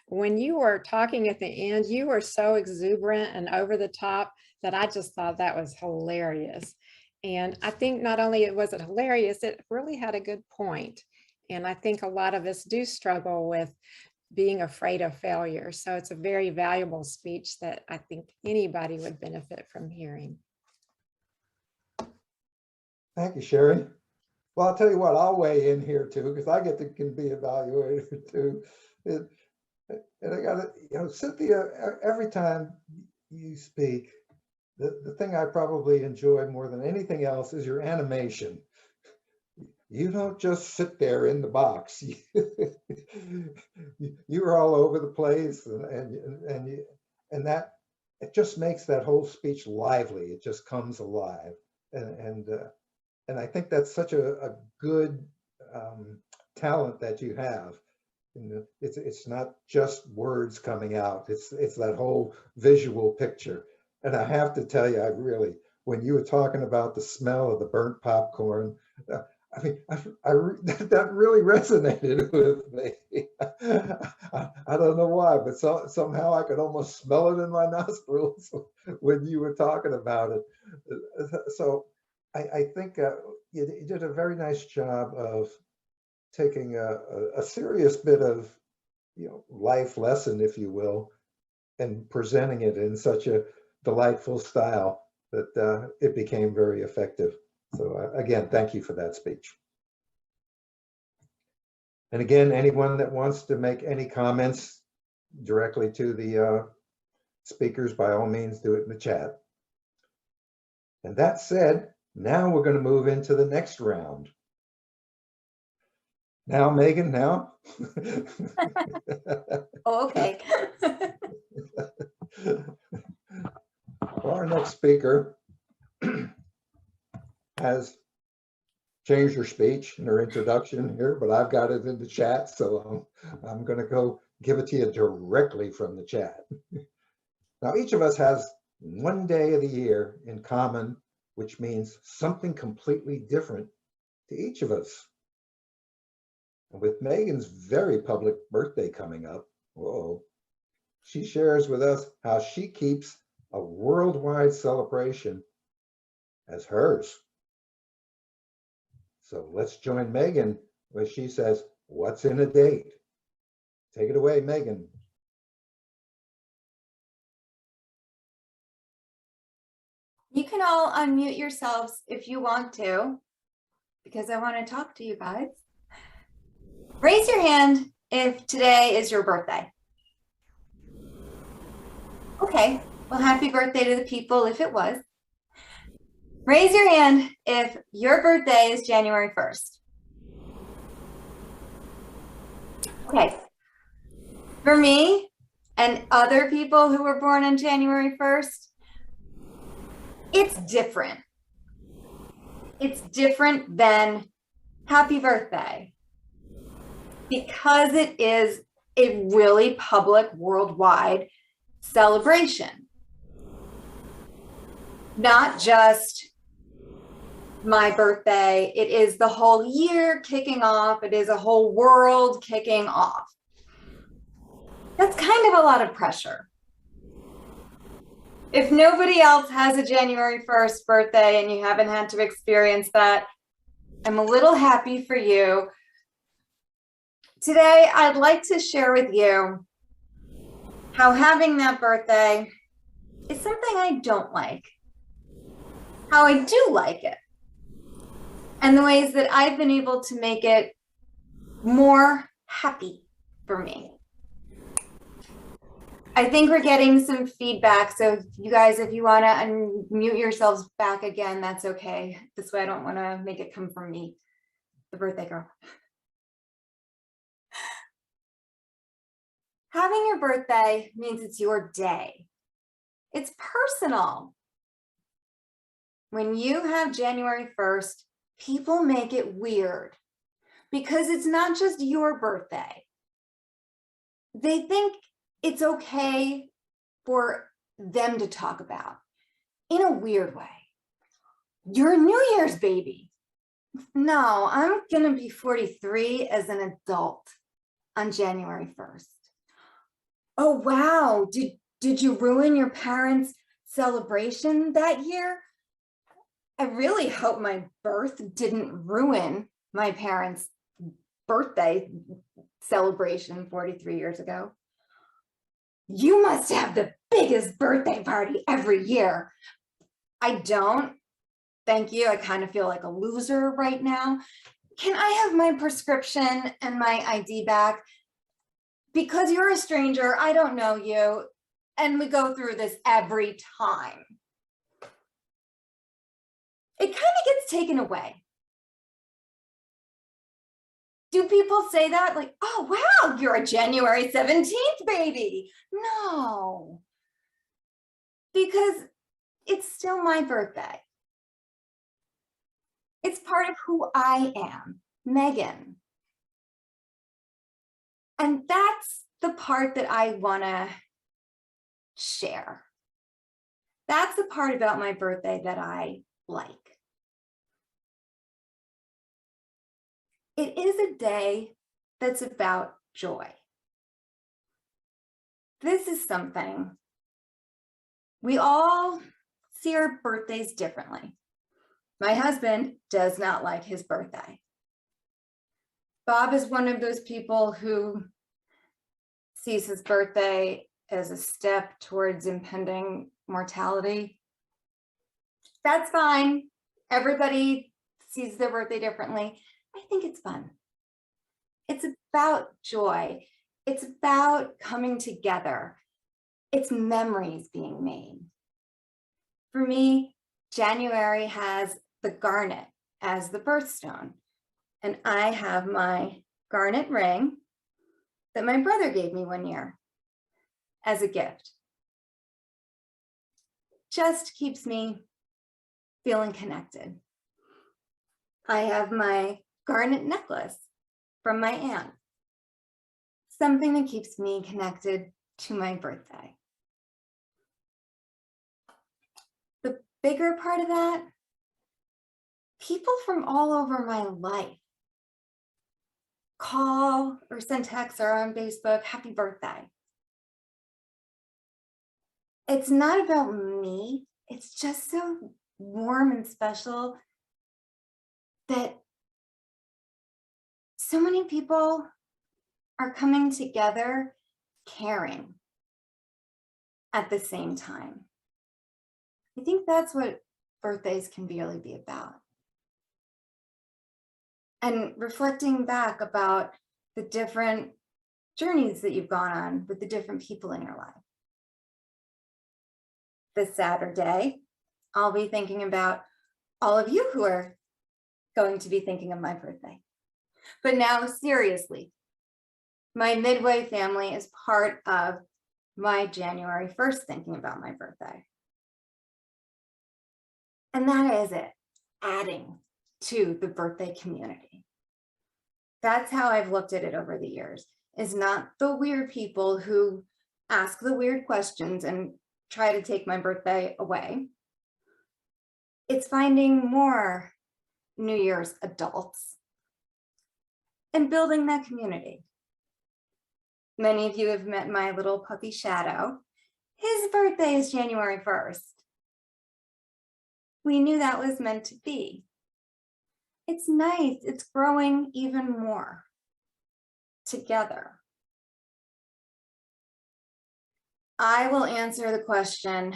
When you were talking at the end, you were so exuberant and over the top that I just thought that was hilarious. And I think not only was it hilarious, it really had a good point. And I think a lot of us do struggle with being afraid of failure. So it's a very valuable speech that I think anybody would benefit from hearing. Thank you, Sherry. Well, I'll tell you what, I'll weigh in here too, because I can be evaluated too. And I got to, you know, Cynthia, every time you speak, the thing I probably enjoy more than anything else is your animation. You don't just sit there in the box. You're all over the place, and that it just makes that whole speech lively. It just comes alive, and I think that's such a good talent that you have. And it's not just words coming out. It's that whole visual picture. And I have to tell you, when you were talking about the smell of the burnt popcorn, I mean, that really resonated with me. I don't know why, but somehow I could almost smell it in my nostrils when you were talking about it. So I think you did a very nice job of taking a serious bit of, life lesson, if you will, and presenting it in such a delightful style that it became very effective. So again, thank you for that speech. And again, anyone that wants to make any comments directly to the speakers, by all means, do it in the chat. And that said, now we're going to move into the next round. Now, Megan, now. Oh, okay. Our next speaker has changed her speech and her introduction here, but I've got it in the chat, so I'm going to go give it to you directly from the chat. Now, each of us has one day of the year in common, which means something completely different to each of us. And with Megan's very public birthday coming up, whoa, she shares with us how she keeps a worldwide celebration as hers. So let's join Megan where she says, what's in a date? Take it away, Megan. You can all unmute yourselves if you want to, because I want to talk to you guys. Raise your hand if today is your birthday. Okay, well, happy birthday to the people if it was. Raise your hand if your birthday is January 1st. Okay. For me and other people who were born on January 1st, it's different. It's different than happy birthday because it is a really public worldwide celebration. Not just my birthday, it is the whole year kicking off. It is a whole world kicking off. That's kind of a lot of pressure. If nobody else has a January 1st birthday and you haven't had to experience that, I'm a little happy for you. Today, I'd like to share with you how having that birthday is something I don't like, how I do like it, and the ways that I've been able to make it more happy for me. I think we're getting some feedback. So you guys, if you want to unmute yourselves back again, that's okay. This way I don't want to make it come from me, the birthday girl. Having your birthday means it's your day. It's personal. When you have January 1st, people make it weird because it's not just your birthday. They think it's okay for them to talk about in a weird way. You're a New Year's baby. No, I'm gonna be 43 as an adult on January 1st. Oh, wow, did you ruin your parents' celebration that year? I really hope my birth didn't ruin my parents' birthday celebration 43 years ago. You must have the biggest birthday party every year. I don't. Thank you. I kind of feel like a loser right now. Can I have my prescription and my ID back? Because you're a stranger, I don't know you, and we go through this every time. It kind of gets taken away. Do people say that? Like, oh, wow, you're a January 17th baby. No, because it's still my birthday. It's part of who I am, Megan. And that's the part that I want to share. That's the part about my birthday that I like. It is a day that's about joy. This is something we all see our birthdays differently. My husband does not like his birthday. Bob is one of those people who sees his birthday as a step towards impending mortality. That's fine. Everybody sees their birthday differently. I think it's fun. It's about joy. It's about coming together. It's memories being made. For me, January has the garnet as the birthstone. And I have my garnet ring that my brother gave me one year as a gift. Just keeps me feeling connected. I have my garnet necklace from my aunt, something that keeps me connected to my birthday. The bigger part of that, people from all over my life call or send texts or on Facebook, happy birthday. It's not about me. It's just so warm and special that so many people are coming together caring at the same time. I think that's what birthdays can really be about. And reflecting back about the different journeys that you've gone on with the different people in your life. This Saturday, I'll be thinking about all of you who are going to be thinking of my birthday. But now, seriously, my Midway family is part of my January 1st thinking about my birthday. And that is it, adding to the birthday community. That's how I've looked at it over the years, is not the weird people who ask the weird questions and try to take my birthday away. It's finding more New Year's adults and building that community. Many of you have met my little puppy Shadow. His birthday is January 1st. We knew that was meant to be. It's nice, it's growing even more together. I will answer the question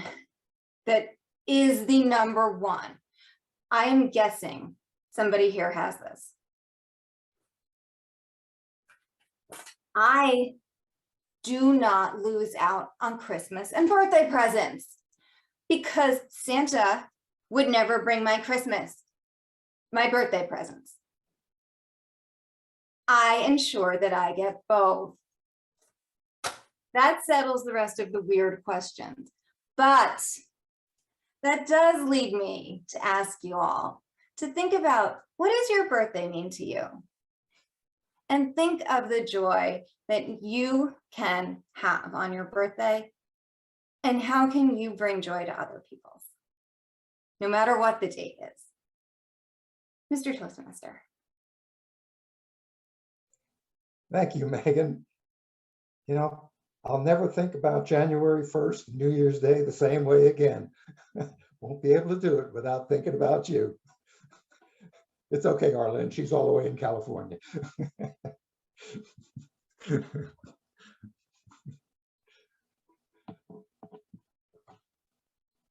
that is the number one. I am guessing somebody here has this. I do not lose out on Christmas and birthday presents because Santa would never bring my birthday presents. I ensure that I get both. That settles the rest of the weird questions. But that does lead me to ask you all to think about, what does your birthday mean to you? And think of the joy that you can have on your birthday, and how can you bring joy to other people's, no matter what the date is. Mr. Toastmaster. Thank you, Megan. You know, I'll never think about January 1st, New Year's Day, the same way again. Won't be able to do it without thinking about you. It's okay, Arlynn, she's all the way in California.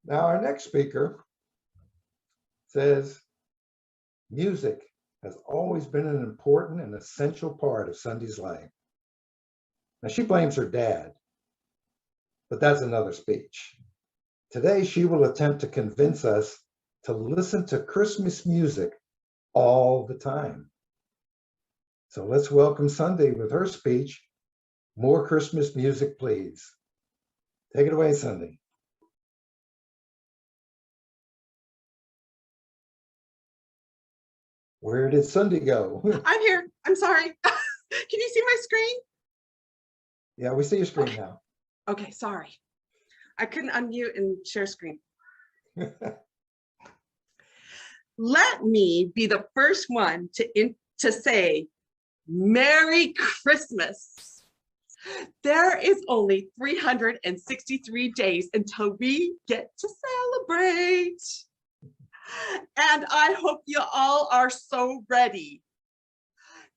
Now, our next speaker says, music has always been an important and essential part of Sundy's life. Now, she blames her dad, but that's another speech. Today, she will attempt to convince us to listen to Christmas music all the time. So let's welcome Sundy with her speech, More Christmas Music, Please. Take it away, Sundy. Where did Sundy go? I'm here. I'm sorry. Can you see my screen? Yeah, we see your screen now. Okay, sorry. I couldn't unmute and share screen. Let me be the first one to say Merry Christmas. There is only 363 days until we get to celebrate. And I hope you all are so ready.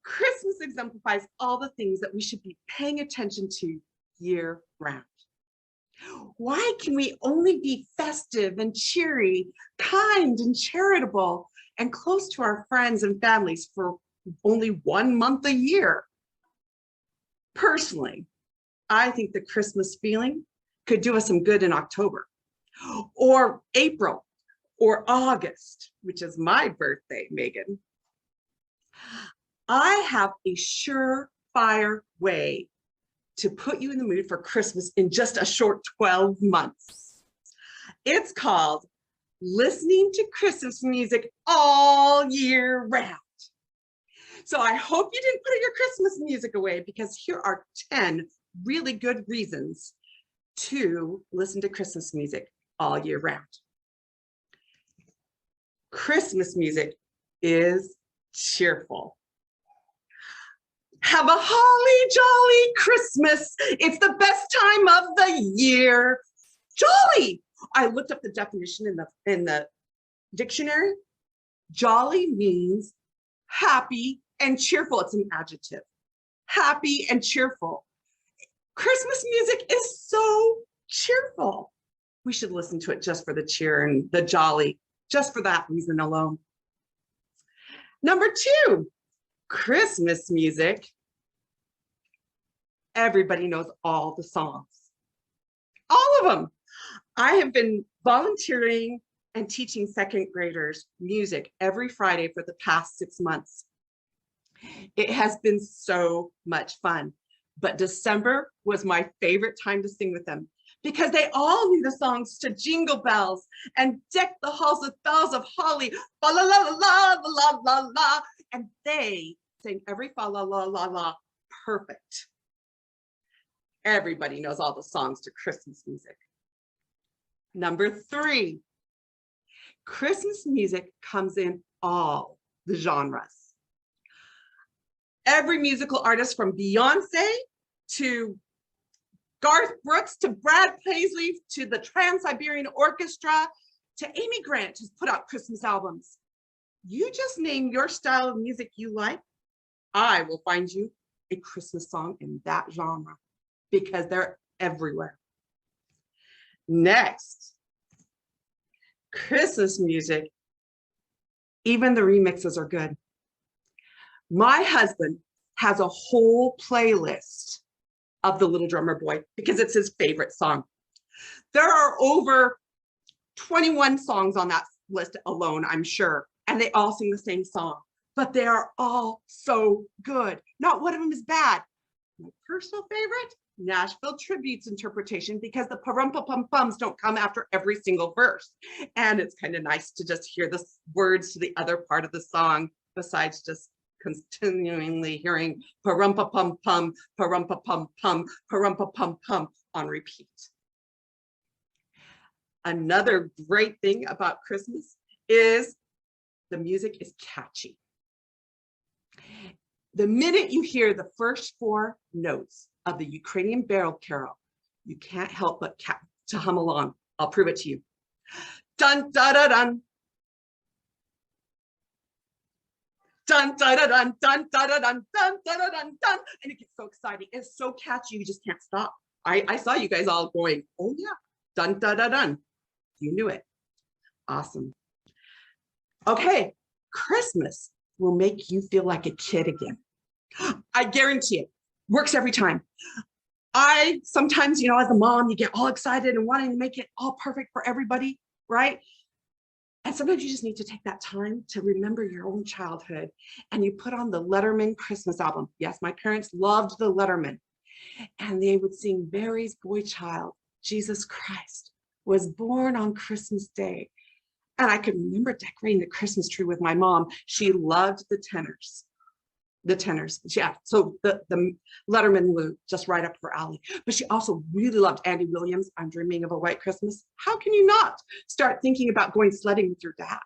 Christmas exemplifies all the things that we should be paying attention to year round. Why can we only be festive and cheery, kind and charitable, and close to our friends and families for only 1 month a year? Personally, I think the Christmas feeling could do us some good in October, or April, or August, which is my birthday, Megan. I have a surefire way to put you in the mood for Christmas in just a short 12 months. It's called listening to Christmas music all year round. So I hope you didn't put your Christmas music away, because here are 10 really good reasons to listen to Christmas music all year round. Christmas music is cheerful. Have a holly jolly Christmas. It's the best time of the year. Jolly. I looked up the definition in the dictionary. Jolly means happy and cheerful. It's an adjective. Happy and cheerful. Christmas music is so cheerful. We should listen to it just for the cheer and the jolly, just for that reason alone. Number 2, Christmas music. Everybody knows all the songs, all of them. I have been volunteering and teaching 2nd graders music every Friday for the past 6 months. It has been so much fun, but December was my favorite time to sing with them, because they all knew the songs to Jingle Bells and Deck the Halls with Bells of Holly, fa la la la la la la la, and they sang every fa la la la la perfect. Everybody knows all the songs to Christmas music. Number 3, Christmas music comes in all the genres. Every musical artist, from Beyonce to Garth Brooks to Brad Paisley to the Trans-Siberian Orchestra to Amy Grant, has put out Christmas albums. You just name your style of music you like, I will find you a Christmas song in that genre, because they're everywhere. Next, Christmas music, even the remixes are good. My husband has a whole playlist of The Little Drummer Boy because it's his favorite song. There are over 21 songs on that list alone, I'm sure, and they all sing the same song, but they are all so good. Not one of them is bad. My personal favorite, Nashville Tribute's interpretation, because the pa-rum-pa-pum-pums don't come after every single verse. And it's kind of nice to just hear the words to the other part of the song, besides just continually hearing pa-rum-pa-pum-pum, pa-rum-pa-pum-pum, pa-rum-pa-pum-pum on repeat. Another great thing about Christmas is the music is catchy. The minute you hear the first 4 notes of the Ukrainian barrel carol, you can't help but to hum along. I'll prove it to you. Dun da da dun. Dun da da dun, dun da da dun, dun da da dun, dun. And it gets so exciting. It's so catchy, you just can't stop. I saw you guys all going, oh yeah, dun da da dun. You knew it. Awesome. Okay, Christmas will make you feel like a kid again. I guarantee it. Works every time. I sometimes, as a mom, you get all excited and wanting to make it all perfect for everybody, right? And sometimes you just need to take that time to remember your own childhood, and you put on the Letterman Christmas album. Yes, my parents loved the Letterman, and they would sing Mary's boy child, Jesus Christ, was born on Christmas Day. And I could remember decorating the Christmas tree with my mom. She loved the tenors. Yeah, so the Letterman was just right up her alley. But she also really loved Andy Williams, I'm Dreaming of a White Christmas. How can you not start thinking about going sledding with your dad?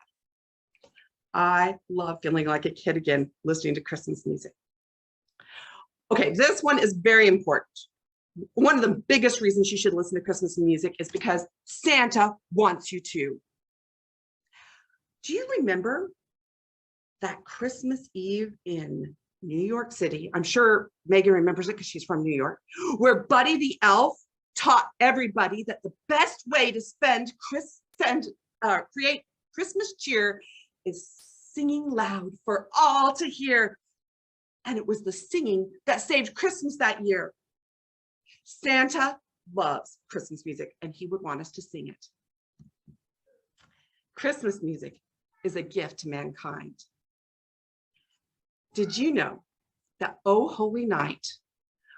I love feeling like a kid again, listening to Christmas music. Okay, this one is very important. One of the biggest reasons you should listen to Christmas music is because Santa wants you to. Do you remember that Christmas Eve in New York City. I'm sure Megan remembers it because she's from New York, where Buddy the Elf taught everybody that the best way to create Christmas cheer is singing loud for all to hear. And it was the singing that saved Christmas that year. Santa loves Christmas music, and he would want us to sing it. Christmas music is a gift to mankind. Did you know that "Oh Holy Night"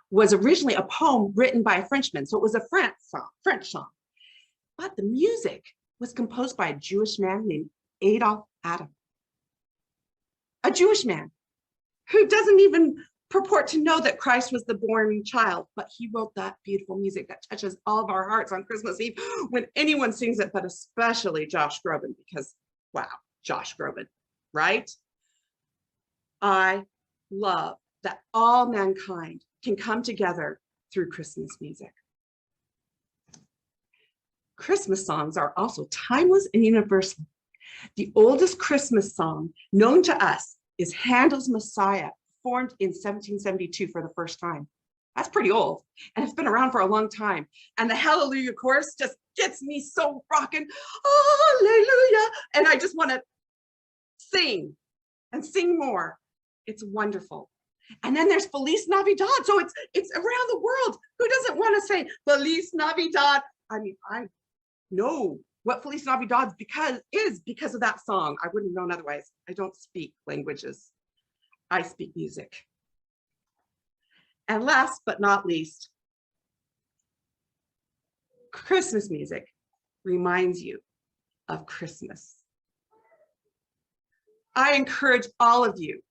was originally a poem written by a Frenchman? So it was a French song. But the music was composed by a Jewish man named Adolf Adam. A Jewish man who doesn't even purport to know that Christ was the born child, but he wrote that beautiful music that touches all of our hearts on Christmas Eve when anyone sings it, but especially Josh Groban, because wow, Josh Groban, right? I love that all mankind can come together through Christmas music. Christmas songs are also timeless and universal. The oldest Christmas song known to us is Handel's Messiah, formed in 1772 for the first time. That's pretty old, and it's been around for a long time. And the Hallelujah chorus just gets me so rocking, hallelujah. And I just want to sing and sing more. It's wonderful. And then there's Feliz Navidad. So it's around the world. Who doesn't want to say Feliz Navidad? I mean, I know what Feliz Navidad is because of that song. I wouldn't have known otherwise. I don't speak languages. I speak music. And last but not least, Christmas music reminds you of Christmas. I encourage all of you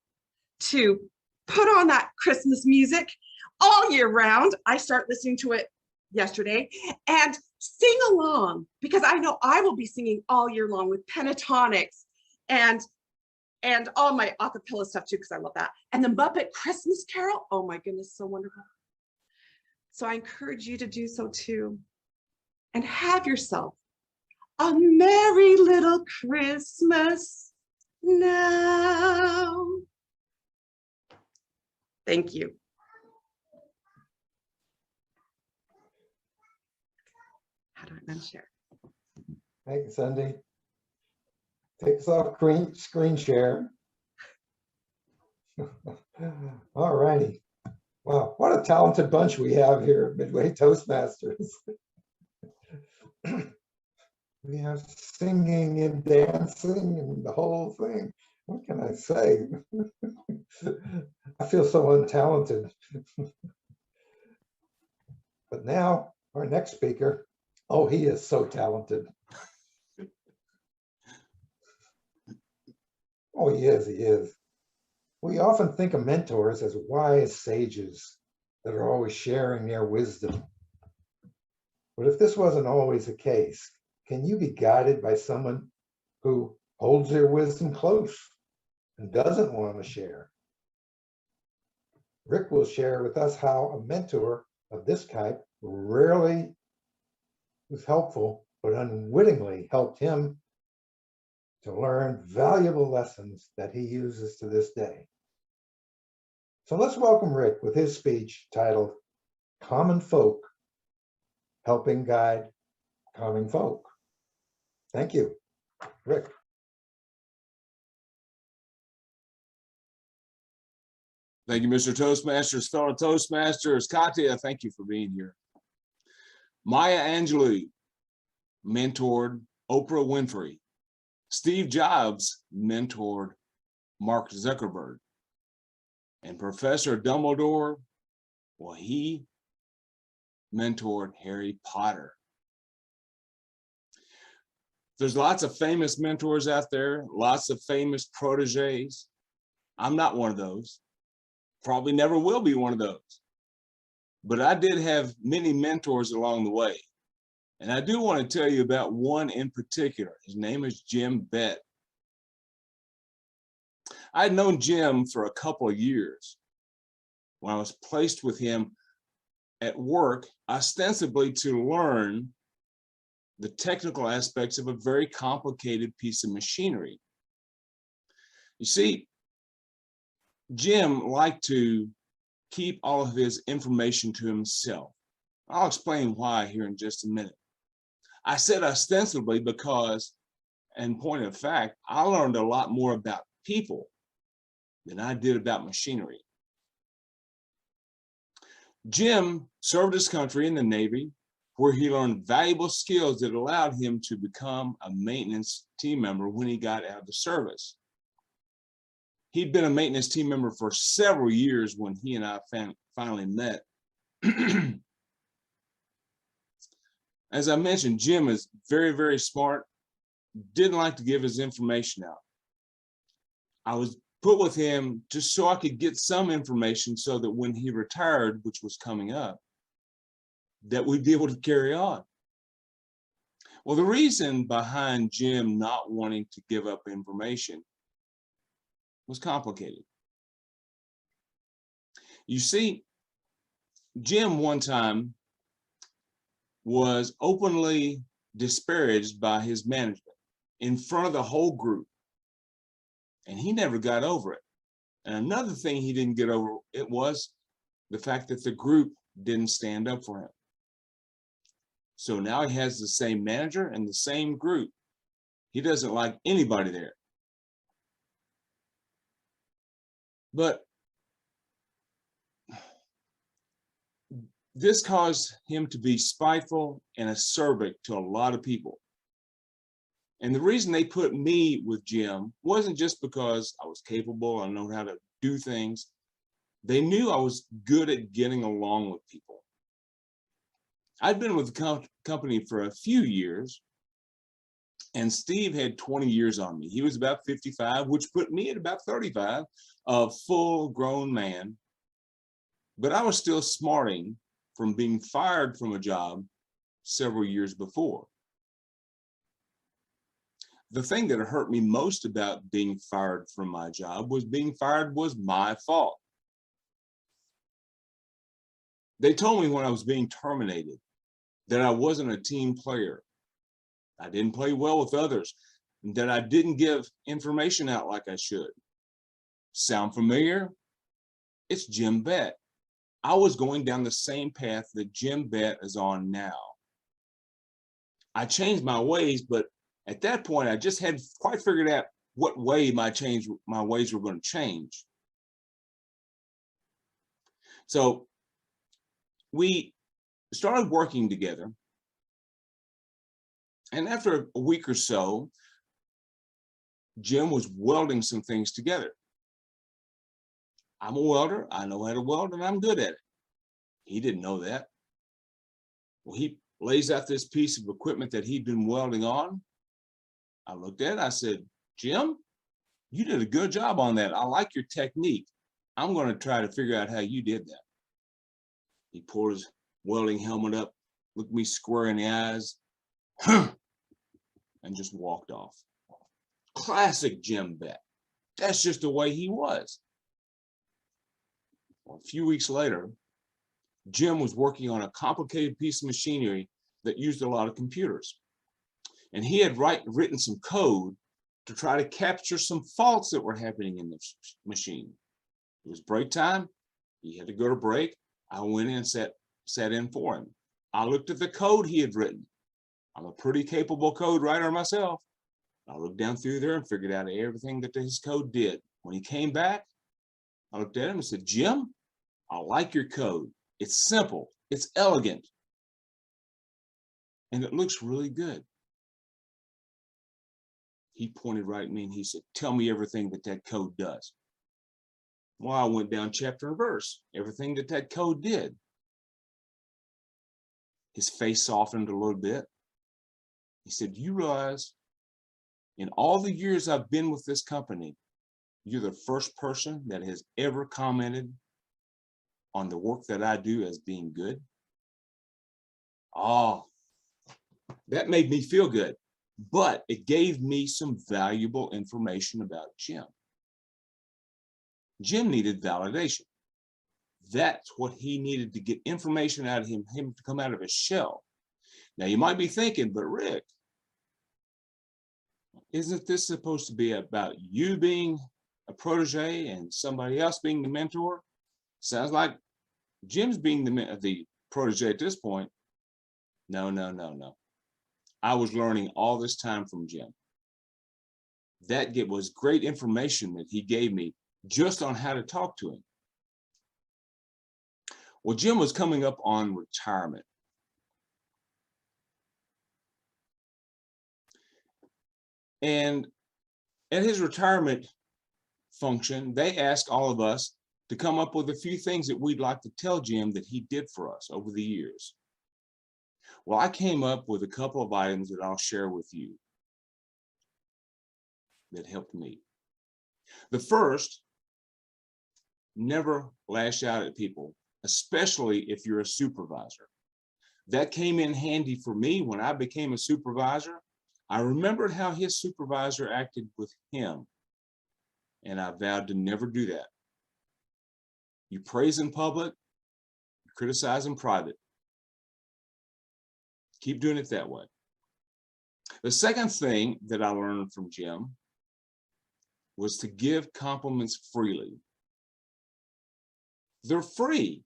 to put on that Christmas music all year round. I start listening to it yesterday and sing along, because I know I will be singing all year long with pentatonics and all my a cappella stuff too, because I love that. And the Muppet Christmas Carol, oh my goodness, so wonderful. So I encourage you to do so too. And have yourself a merry little Christmas now. Thank you. How do I unshare? Thank you, Sundy. Take us off screen share. All righty. Wow, what a talented bunch we have here at Midway Toastmasters. We have singing and dancing and the whole thing. What can I say? I feel so untalented. But now our next speaker, oh, he is so talented. Oh, he is, he is. We often think of mentors as wise sages that are always sharing their wisdom. But if this wasn't always the case, can you be guided by someone who holds their wisdom close and doesn't want to share? Rick will share with us how a mentor of this type rarely was helpful, but unwittingly helped him to learn valuable lessons that he uses to this day. So let's welcome Rick with his speech titled Common Folk, Helping Guide Common Folk. Thank you, Rick. Thank you, Mr. Toastmasters, fellow Toastmasters. Katya, thank you for being here. Maya Angelou mentored Oprah Winfrey. Steve Jobs mentored Mark Zuckerberg. And Professor Dumbledore, well, he mentored Harry Potter. There's lots of famous mentors out there, lots of famous proteges. I'm not one of those. Probably never will be one of those. But I did have many mentors along the way. And I do want to tell you about one in particular. His name is Jim Bett. I had known Jim for a couple of years when I was placed with him at work, ostensibly to learn the technical aspects of a very complicated piece of machinery. You see, Jim liked to keep all of his information to himself. I'll explain why here in just a minute. I said ostensibly because, in point of fact, I learned a lot more about people than I did about machinery. Jim served his country in the Navy, where he learned valuable skills that allowed him to become a maintenance team member when he got out of the service. He'd been a maintenance team member for several years when he and I finally met. As I mentioned, Jim is very, very smart, didn't like to give his information out. I was put with him just so I could get some information so that when he retired, which was coming up, that we'd be able to carry on. Well, the reason behind Jim not wanting to give up information was complicated. You see, Jim one time was openly disparaged by his management in front of the whole group, and he never got over it. And another thing he didn't get over it was the fact that the group didn't stand up for him. So now he has the same manager and the same group. He doesn't like anybody there. But this caused him to be spiteful and acerbic to a lot of people. And the reason they put me with Jim wasn't just because I was capable, I know how to do things. They knew I was good at getting along with people. I'd been with the company for a few years, and Steve had 20 years on me. He was about 55, which put me at about 35, a full-grown man. But I was still smarting from being fired from a job several years before. The thing that hurt me most about being fired from my job was being fired was my fault. They told me when I was being terminated that I wasn't a team player. I didn't play well with others, and that I didn't give information out like I should. Sound familiar? It's Jim Bett. I was going down the same path that Jim Bett is on now. I changed my ways, but at that point, I just hadn't quite figured out what way my ways were going to change. So we started working together. And after a week or so, Jim was welding some things together. I'm a welder, I know how to weld, and I'm good at it. He didn't know that. Well, he lays out this piece of equipment that he'd been welding on. I looked at it, I said, Jim, you did a good job on that. I like your technique. I'm going to try to figure out how you did that. He pulled his welding helmet up, looked me square in the eyes, and just walked off. Classic Jim Bett. That's just the way he was. Well, a few weeks later, Jim was working on a complicated piece of machinery that used a lot of computers. And he had written some code to try to capture some faults that were happening in the machine. It was break time. He had to go to break. I went in and sat in for him. I looked at the code he had written. I'm a pretty capable code writer myself. I looked down through there and figured out everything that his code did. When he came back, I looked at him and said, Jim, I like your code. It's simple, it's elegant, and it looks really good. He pointed right at me and he said, tell me everything that code does. Well, I went down chapter and verse, everything that code did. His face softened a little bit. He said, you realize in all the years I've been with this company, you're the first person that has ever commented on the work that I do as being good? Oh, that made me feel good, but it gave me some valuable information about Jim. Jim needed validation. That's what he needed to get information out of him to come out of his shell. Now you might be thinking, but Rick, isn't this supposed to be about you being a protege and somebody else being the mentor. Sounds like Jim's being the protege at this point. No, no, no, no. I was learning all this time from Jim. That was great information that he gave me just on how to talk to him. Well, Jim was coming up on retirement. And at his retirement function, they asked all of us to come up with a few things that we'd like to tell Jim that he did for us over the years. Well, I came up with a couple of items that I'll share with you that helped me. The first, never lash out at people, especially if you're a supervisor. That came in handy for me when I became a supervisor. I remembered how his supervisor acted with him, and I vowed to never do that. You praise in public, you criticize in private. Keep doing it that way. The second thing that I learned from Jim was to give compliments freely. They're free.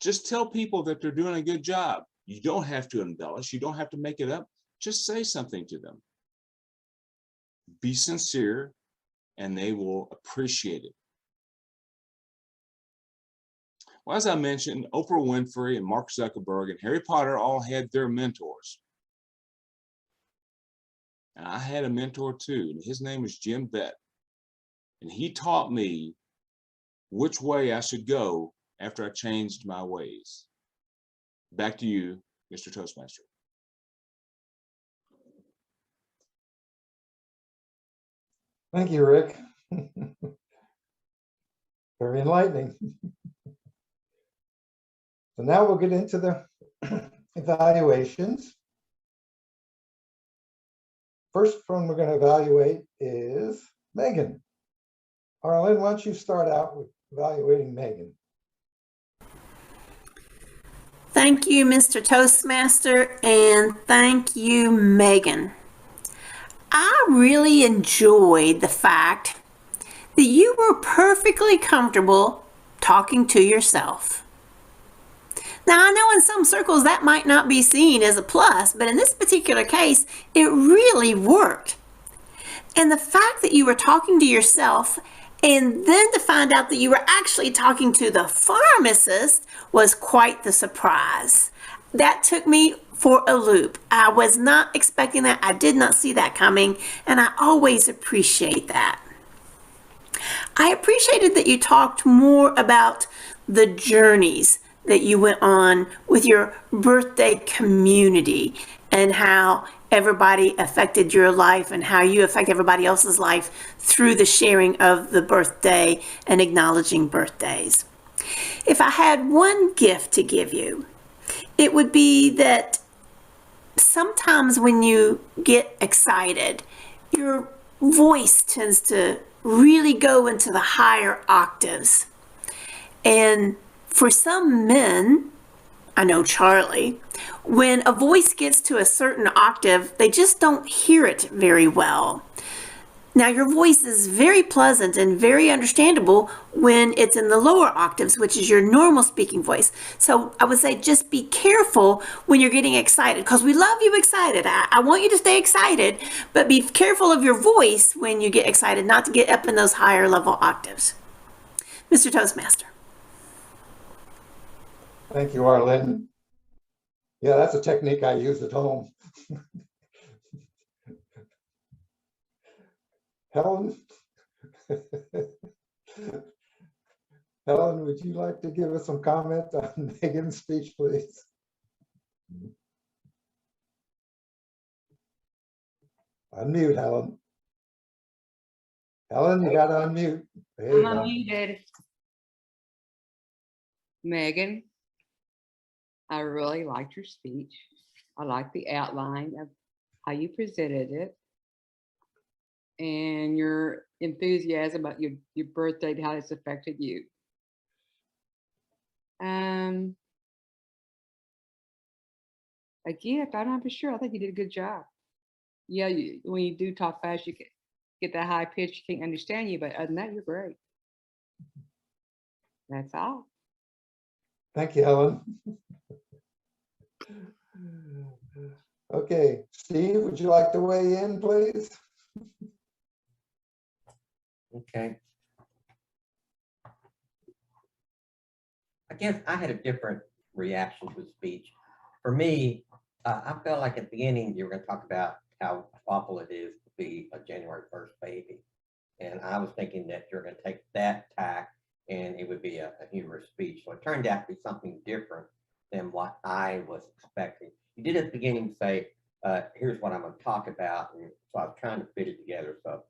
Just tell people that they're doing a good job. You don't have to embellish. You don't have to make it up. Just say something to them. Be sincere, and they will appreciate it. Well, as I mentioned, Oprah Winfrey and Mark Zuckerberg and Harry Potter all had their mentors. And I had a mentor too, and his name was Jim Bett. And he taught me which way I should go after I changed my ways. Back to you, Mr. Toastmaster. Thank you, Rick. Very enlightening. So now we'll get into the evaluations. First one we're going to evaluate is Megan. Arlynn, why don't you start out with evaluating Megan? Thank you, Mr. Toastmaster, and thank you, Megan. I really enjoyed the fact that you were perfectly comfortable talking to yourself. Now, I know in some circles that might not be seen as a plus, but in this particular case, it really worked. And the fact that you were talking to yourself and then to find out that you were actually talking to the pharmacist was quite the surprise. That took me for a loop. I was not expecting that. I did not see that coming, and I always appreciate that. I appreciated that you talked more about the journeys that you went on with your birthday community and how everybody affected your life and how you affect everybody else's life through the sharing of the birthday and acknowledging birthdays. If I had one gift to give you, it would be that sometimes when you get excited, your voice tends to really go into the higher octaves. And for some men, I know Charlie, when a voice gets to a certain octave, they just don't hear it very well. Now, your voice is very pleasant and very understandable when it's in the lower octaves, which is your normal speaking voice. So I would say just be careful when you're getting excited, because we love you excited. I want you to stay excited, but be careful of your voice when you get excited, not to get up in those higher level octaves. Mr. Toastmaster. Thank you, Arlynn. Yeah, that's a technique I use at home. Helen? Helen, would you like to give us some comment on Megan's speech, please? Unmute, Helen. Helen, you got to unmute. There you I'm go. unmuted. Megan, I really liked your speech. I liked the outline of how you presented it and your enthusiasm about your birthday and how it's affected you. A gift, I'm not for sure. I think you did a good job. Yeah, when you do talk fast, get that high pitch, can't understand you, but other than that, you're great. That's all. Thank you, Helen. Okay, Steve, would you like to weigh in, please? Okay. I guess I had a different reaction to the speech. For me, I felt like at the beginning you were going to talk about how awful it is to be a January 1st baby. And I was thinking that you're going to take that tack and it would be a humorous speech. So it turned out to be something different than what I was expecting. You did at the beginning say, here's what I'm going to talk about. And so I was trying to fit it together. So,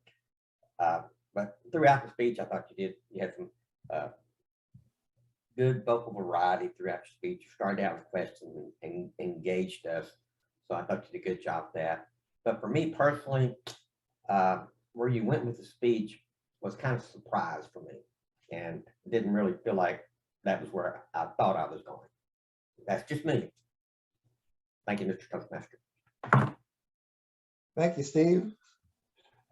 but throughout the speech, I thought you had some good vocal variety throughout your speech. You started out with questions and engaged us. So I thought you did a good job of that. But for me personally, where you went with the speech was kind of a surprise for me and didn't really feel like that was where I thought I was going. That's just me. Thank you, Mr. Toastmaster. Thank you, Steve.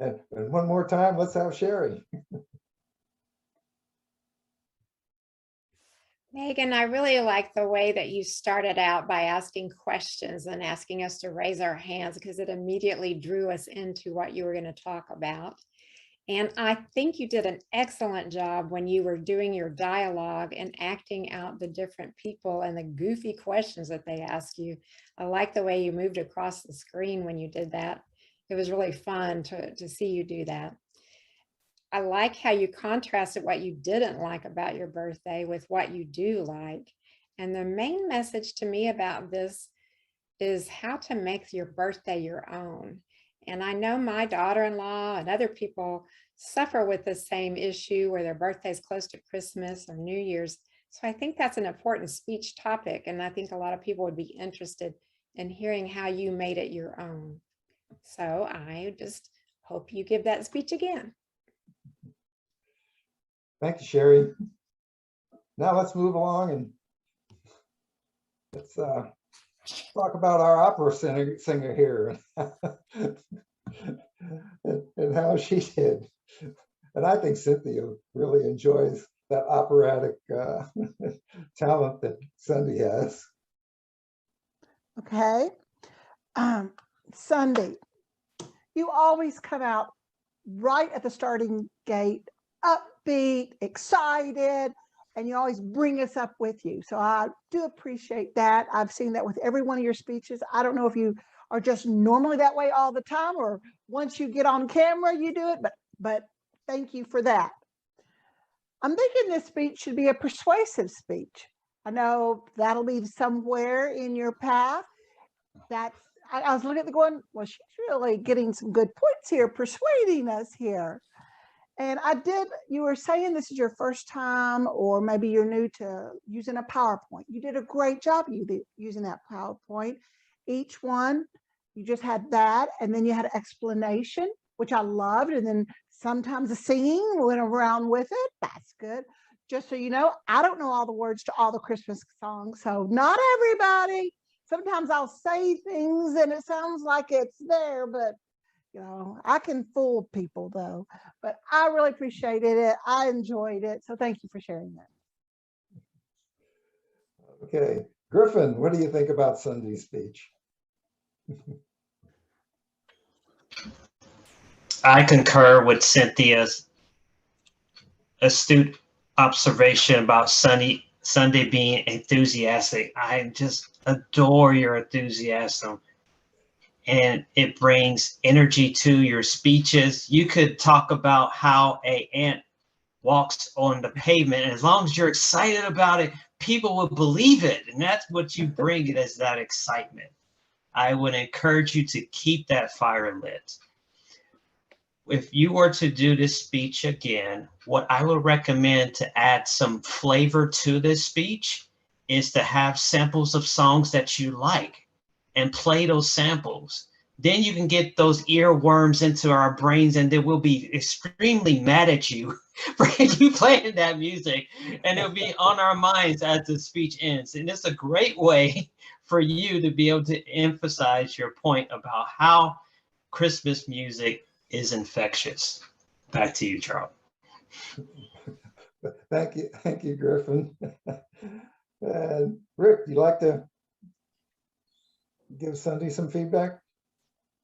And one more time, let's have Sherry. Megan, I really like the way that you started out by asking questions and asking us to raise our hands because it immediately drew us into what you were going to talk about. And I think you did an excellent job when you were doing your dialogue and acting out the different people and the goofy questions that they ask you. I like the way you moved across the screen when you did that. It was really fun to see you do that. I like how you contrasted what you didn't like about your birthday with what you do like. And the main message to me about this is how to make your birthday your own. And I know my daughter-in-law and other people suffer with the same issue where their birthday is close to Christmas or New Year's. So I think that's an important speech topic. And I think a lot of people would be interested in hearing how you made it your own. So I just hope you give that speech again. Thank you, Sherry. Now let's move along and let's talk about our opera singer here and how she did. And I think Cynthia really enjoys that operatic talent that Sundy has. Okay. Sundy, you always come out right at the starting gate, upbeat, excited, and you always bring us up with you. So I do appreciate that. I've seen that with every one of your speeches. I don't know if you are just normally that way all the time or once you get on camera, you do it, but thank you for that. I'm thinking this speech should be a persuasive speech. I know that'll be somewhere in your path. I was looking at the going, well, she's really getting some good points here, persuading us here. And you were saying this is your first time, or maybe you're new to using a PowerPoint. You did a great job using that PowerPoint. Each one, you just had that, and then you had an explanation, which I loved. And then sometimes the singing went around with it. That's good. Just so you know, I don't know all the words to all the Christmas songs, so not everybody. Sometimes I'll say things and it sounds like it's there, but you know, I can fool people though. But I really appreciated it. I enjoyed it. So thank you for sharing that. Okay, Griffin, what do you think about Sundy's speech? I concur with Cynthia's astute observation about Sunday being enthusiastic. I just adore your enthusiasm, and it brings energy to your speeches. You could talk about how an ant walks on the pavement, and as long as you're excited about it, people will believe it, and that's what you bring it as, that excitement. I would encourage you to keep that fire lit. If you were to do this speech again, what I would recommend to add some flavor to this speech is to have samples of songs that you like and play those samples. Then you can get those earworms into our brains, and then we'll be extremely mad at you for you playing that music, and it'll be on our minds as the speech ends. And it's a great way for you to be able to emphasize your point about how Christmas music is infectious. Back to you, Charles. Thank you, Griffin. And Rick, you like to give Sundy some feedback?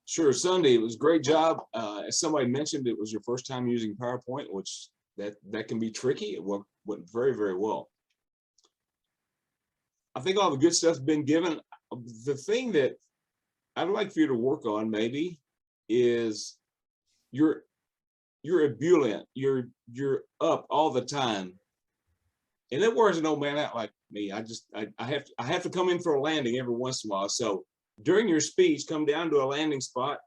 Sure, Sunday, it was a great job. As somebody mentioned, it was your first time using PowerPoint, which that can be tricky. It went very, very well. I think all the good stuff's been given. The thing that I'd like for you to work on maybe is you're ebullient. You're up all the time. And it wears an old man out like me. I have to come in for a landing every once in a while. So during your speech, come down to a landing spot,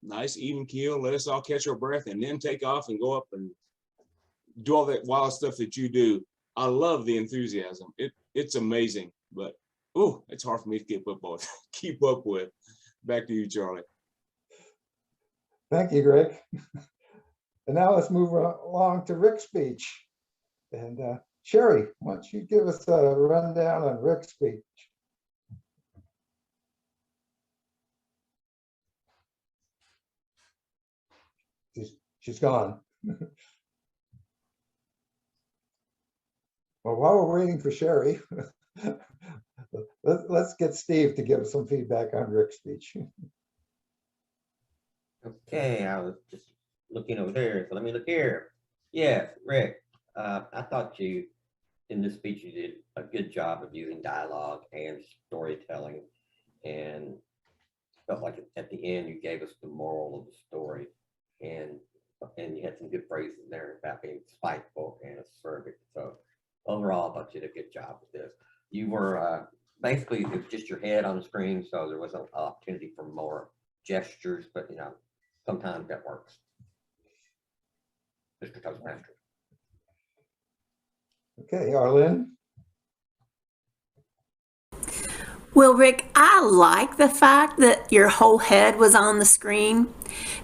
nice even keel, let us all catch our breath, and then take off and go up and do all that wild stuff that you do. I love the enthusiasm. It's amazing, but oh, it's hard for me to keep up with. Back to you, Charlie. Thank you, Greg. And now let's move along to Rick's speech. And Sherry, why don't you give us a rundown on Rick's speech? She's gone. Well, while we're waiting for Sherry, let's get Steve to give us some feedback on Rick's speech. Okay, I was just looking over there, so let me look here. Yes, Rick, I thought you, in this speech, you did a good job of using dialogue and storytelling, and felt like at the end you gave us the moral of the story, and you had some good phrases there about being spiteful and acerbic. So overall, I thought you did a good job with this. You were basically, it was just your head on the screen, so there was an opportunity for more gestures, but you know, sometimes that works. Mr. Toastmaster. Okay, Arlynn. Well, Rick, I like the fact that your whole head was on the screen,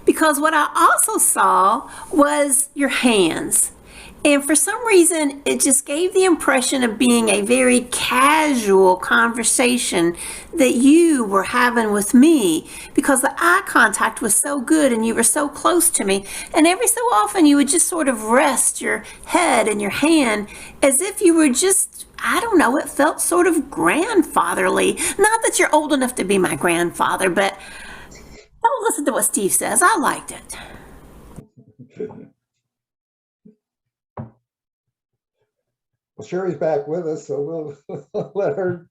because what I also saw was your hands. And for some reason, it just gave the impression of being a very casual conversation that you were having with me, because the eye contact was so good and you were so close to me. And every so often you would just sort of rest your head and your hand as if you were just, I don't know, it felt sort of grandfatherly. Not that you're old enough to be my grandfather, but don't listen to what Steve says. I liked it. Well, Sherry's back with us, so we'll let her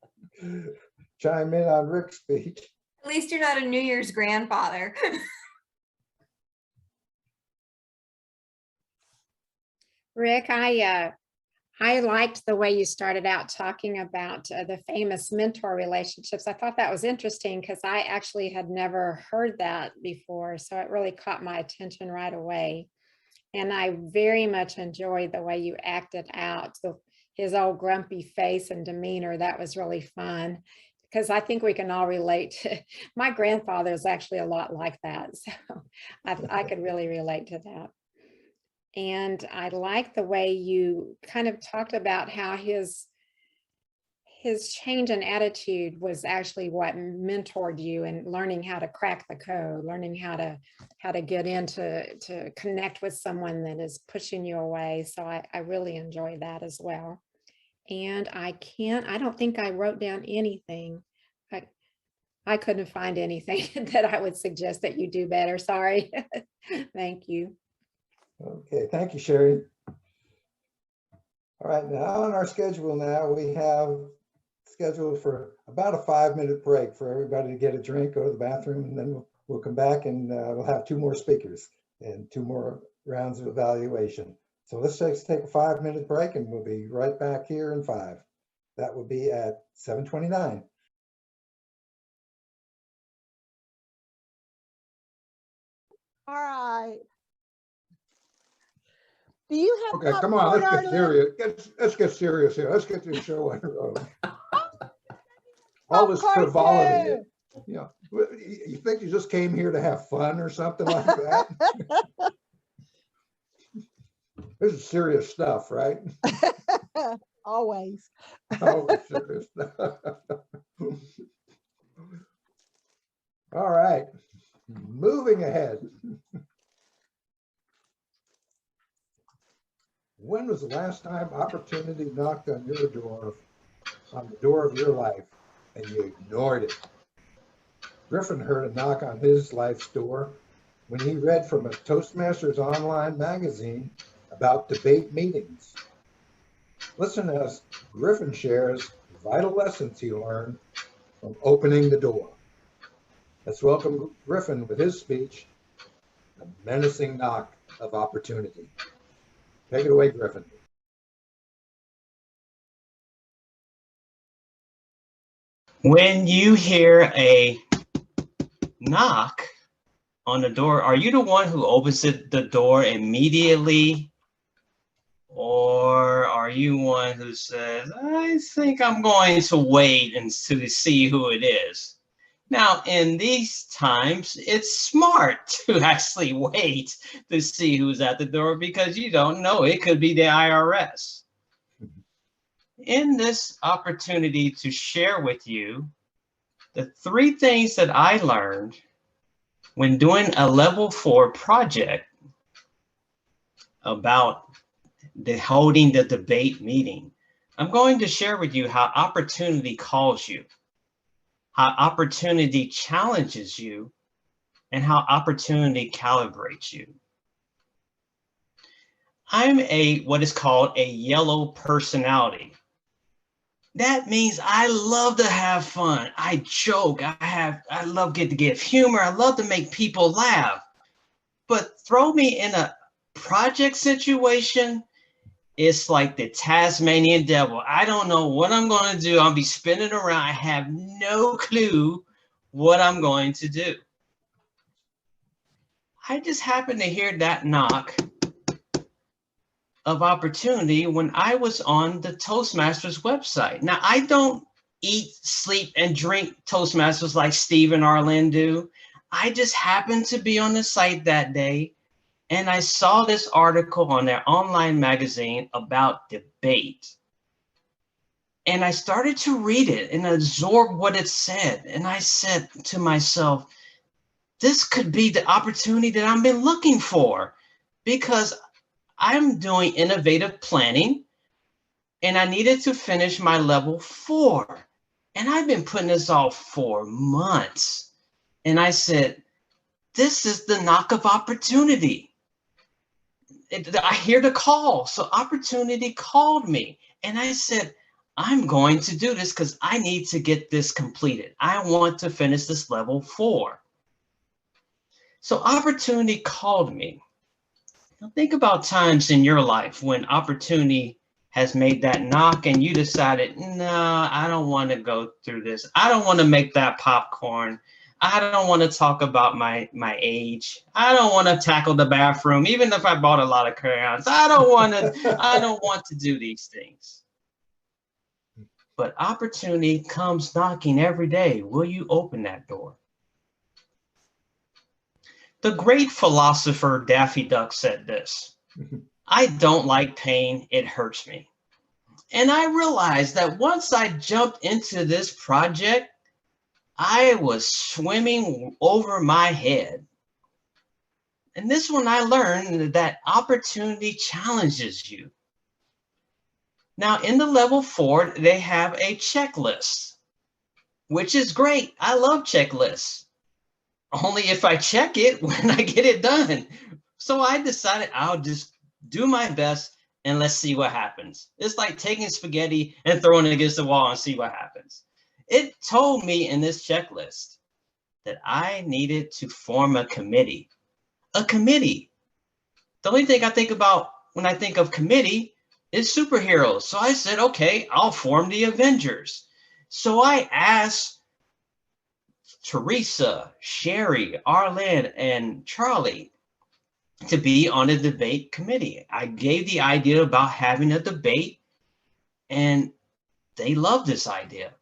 chime in on Rick's speech. At least you're not a New Year's grandfather. Rick, I liked the way you started out talking about the famous mentor relationships. I thought that was interesting because I actually had never heard that before. So it really caught my attention right away. And I very much enjoyed the way you acted out his old grumpy face and demeanor. That was really fun, because I think we can all relate to, my grandfather is actually a lot like that. So I could really relate to that. And I like the way you kind of talked about how his change in attitude was actually what mentored you in learning how to crack the code, learning how to get to connect with someone that is pushing you away. So I really enjoy that as well. And I don't think I wrote down anything. I couldn't find anything that I would suggest that you do better. Sorry. Thank you. Okay, thank you, Sherry. All right, now on our schedule now, we have scheduled for about a 5-minute break for everybody to get a drink, go to the bathroom, and then we'll come back and we'll have 2 more speakers and 2 more rounds of evaluation. So let's just take a 5-minute break and we'll be right back here in 5. That will be at 7:29. All right. Do you have Okay, come on, popcorn, let's get Arlynn? serious. Let's get serious here. Let's get this show on the road. All this Popcorn frivolity. too. You know, you think you just came here to have fun or something like that? This is serious stuff, right? Always. Always serious stuff. All right, moving ahead. When was the last time opportunity knocked on your door, on the door of your life, and you ignored it? Griffin heard a knock on his life's door when he read from a Toastmasters online magazine about debate meetings. Listen as Griffin shares vital lessons he learned from opening the door. Let's welcome Griffin with his speech, The Menacing Knock of Opportunity. Take it away, Griffin. When you hear a knock on the door, are you the one who opens the door immediately? Or are you one who says, I think I'm going to wait and to see who it is? Now, in these times, it's smart to actually wait to see who's at the door because you don't know. It could be the IRS. In this opportunity to share with you the 3 things that I learned when doing a level 4 project about holding the debate meeting, I'm going to share with you how opportunity calls you, how opportunity challenges you, and how opportunity calibrates you. I'm what is called a yellow personality. That means I love to have fun. I joke. I love to give humor. I love to make people laugh. But throw me in a project situation, it's like the Tasmanian devil. I don't know what I'm going to do. I'll be spinning around. I have no clue what I'm going to do. I just happened to hear that knock of opportunity when I was on the Toastmasters website. Now, I don't eat, sleep, and drink Toastmasters like Steve and Arlynn do. I just happened to be on the site that day, and I saw this article on their online magazine about debate. And I started to read it and absorb what it said. And I said to myself, this could be the opportunity that I've been looking for, because I'm doing innovative planning and I needed to finish my level 4. And I've been putting this off for months. And I said, this is the knock of opportunity. I hear the call. So opportunity called me. And I said, I'm going to do this because I need to get this completed. I want to finish this level 4. So opportunity called me. Now think about times in your life when opportunity has made that knock and you decided, no, I don't want to go through this. I don't want to make that popcorn. I don't want to talk about my age. I don't want to tackle the bathroom, even if I bought a lot of crayons. I don't want to do these things. But opportunity comes knocking every day. Will you open that door? The great philosopher Daffy Duck said this, I don't like pain, it hurts me. And I realized that once I jumped into this project, I was swimming over my head. And this one I learned that opportunity challenges you. Now in the level 4, they have a checklist, which is great. I love checklists. Only if I check it when I get it done. So I decided I'll just do my best and let's see what happens. It's like taking spaghetti and throwing it against the wall and see what happens. It told me in this checklist that I needed to form a committee. A committee. The only thing I think about when I think of committee is superheroes. So I said, okay, I'll form the Avengers. So I asked Teresa, Sherry, Arlynn, and Charlie to be on a debate committee. I gave the idea about having a debate and they loved this idea.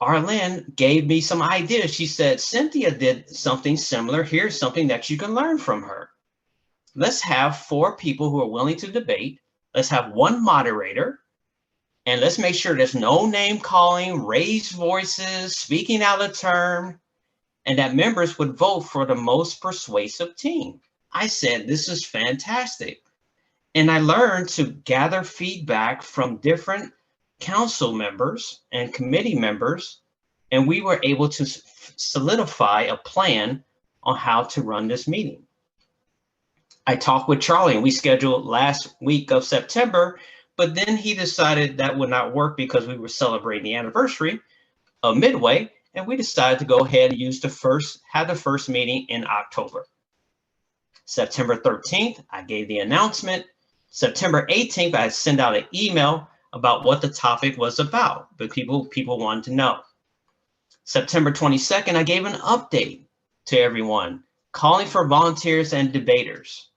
Arlynn gave me some ideas. She said, Cynthia did something similar. Here's something that you can learn from her. Let's have 4 people who are willing to debate. Let's have 1 moderator. And let's make sure there's no name calling, raised voices, speaking out of turn, and that members would vote for the most persuasive team. I said, this is fantastic. And I learned to gather feedback from different council members and committee members, and we were able to solidify a plan on how to run this meeting. I talked with Charlie and we scheduled last week of September, but then he decided that would not work because we were celebrating the anniversary of Midway, and we decided to go ahead and have the first meeting in October. September 13th, I gave the announcement. September 18th, I sent out an email about what the topic was about, but people wanted to know. September 22nd, I gave an update to everyone, calling for volunteers and debaters.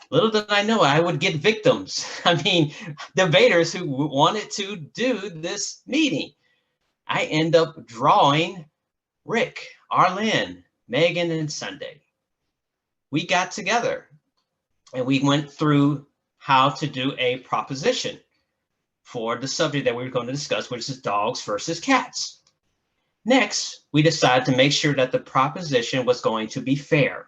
Little did I know I would get victims. I mean, debaters who wanted to do this meeting. I end up drawing Rick, Arlynn, Megan, and Sunday. We got together and we went through how to do a proposition for the subject that we were going to discuss, which is dogs versus cats. Next, we decided to make sure that the proposition was going to be fair.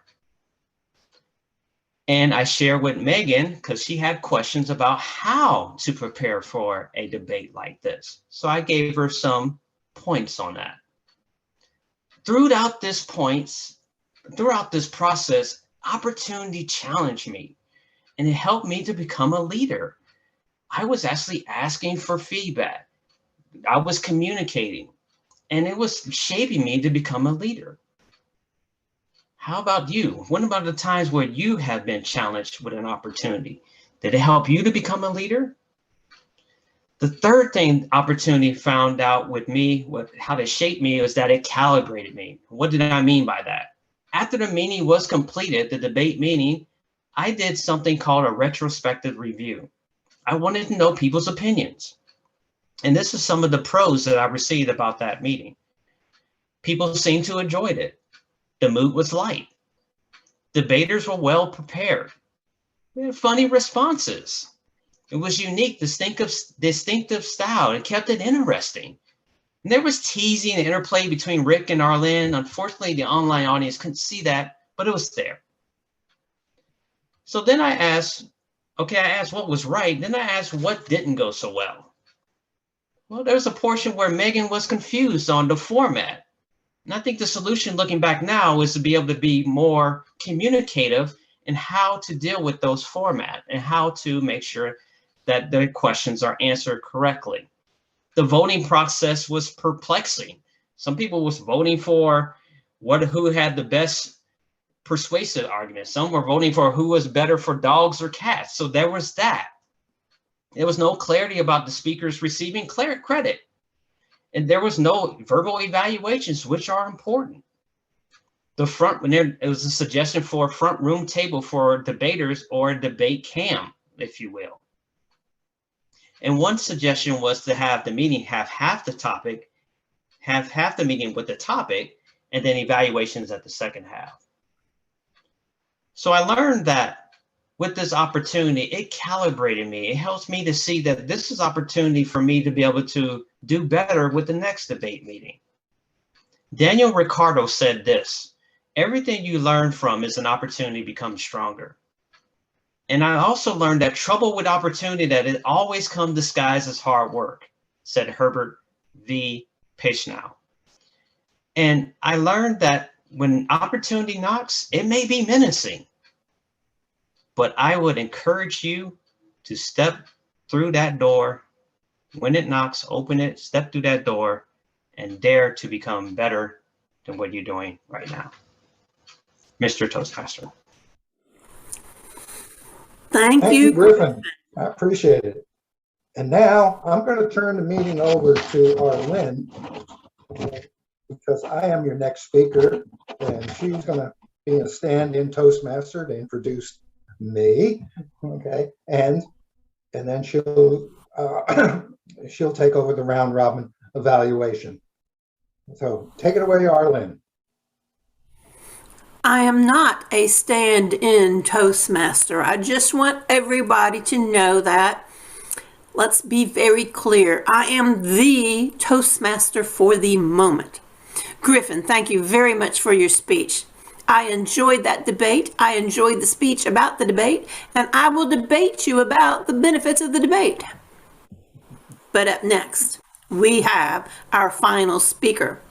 And I shared with Megan, because she had questions about how to prepare for a debate like this. So I gave her some points on that. Throughout this process, opportunity challenged me, and it helped me to become a leader. I was actually asking for feedback. I was communicating, and it was shaping me to become a leader. How about you? What about the times where you have been challenged with an opportunity? Did it help you to become a leader? The third thing opportunity found out with me, how it shaped me, was that it calibrated me. What did I mean by that? After the meeting was completed, the debate meeting, I did something called a retrospective review. I wanted to know people's opinions. And this is some of the pros that I received about that meeting. People seemed to enjoy it. The mood was light. Debaters were well prepared. We had funny responses. It was unique, distinctive style, and kept it interesting. And there was teasing and interplay between Rick and Arlynn. Unfortunately, the online audience couldn't see that, but it was there. So then I asked what was right. Then I asked what didn't go so well. Well, there's a portion where Megan was confused on the format. And I think the solution, looking back now, is to be able to be more communicative in how to deal with those formats and how to make sure that the questions are answered correctly. The voting process was perplexing. Some people was voting for who had the best persuasive argument. Some were voting for who was better for dogs or cats. So there was that. There was no clarity about the speakers receiving credit. And there was no verbal evaluations, which are important. It was a suggestion for a front room table for debaters, or a debate cam, if you will. And one suggestion was to have the meeting have half the meeting with the topic, and then evaluations at the second half. So I learned that with this opportunity, it calibrated me. It helps me to see that this is opportunity for me to be able to do better with the next debate meeting. Daniel Ricciardo said this: everything you learn from is an opportunity to become stronger. And I also learned that trouble with opportunity, that it always comes disguised as hard work, said Herbert V. Pishnow. And I learned that when opportunity knocks, it may be menacing, but I would encourage you to step through that door. When it knocks, open it, step through that door, and dare to become better than what you're doing right now. Mr. Toastmaster. Thank you, Griffin. I appreciate it. And now I'm going to turn the meeting over to Arlynn, because I am your next speaker, and she's going to be a stand-in Toastmaster to introduce me. Okay, and then she'll take over the round robin evaluation. So take it away, Arlynn. I am not a stand-in Toastmaster. I just want everybody to know that. Let's be very clear. I am the Toastmaster for the moment. Griffin, thank you very much for your speech. I enjoyed that debate. I enjoyed the speech about the debate, and I will debate you about the benefits of the debate. But up next, we have our final speaker.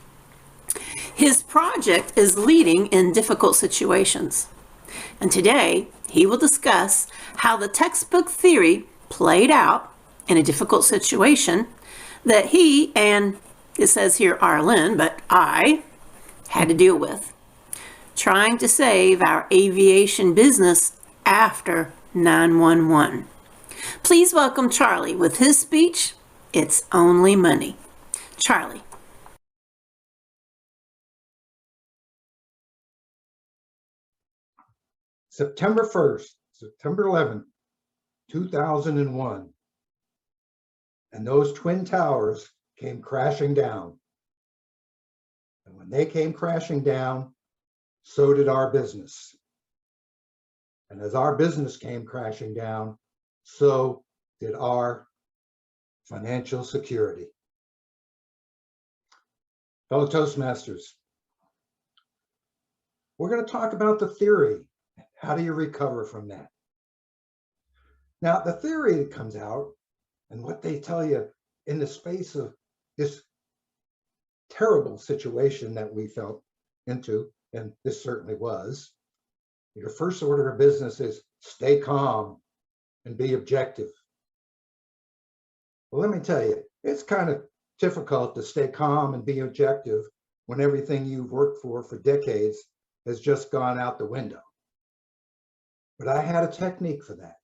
His project is leading in difficult situations. And today, he will discuss how the textbook theory played out in a difficult situation that he and, it says here Arlynn, but I had to deal with, trying to save our aviation business after 9/11. Please welcome Charlie with his speech, It's Only Money. Charlie. September 1st, September 11th, 2001. And those twin towers came crashing down. And when they came crashing down, so did our business. And as our business came crashing down, so did our financial security. Fellow Toastmasters, we're going to talk about the theory. How do you recover from that? Now, the theory that comes out and what they tell you in the space of this terrible situation that we fell into, and this certainly was, your first order of business is stay calm and be objective. Well, let me tell you, it's kind of difficult to stay calm and be objective when everything you've worked for decades has just gone out the window. But I had a technique for that,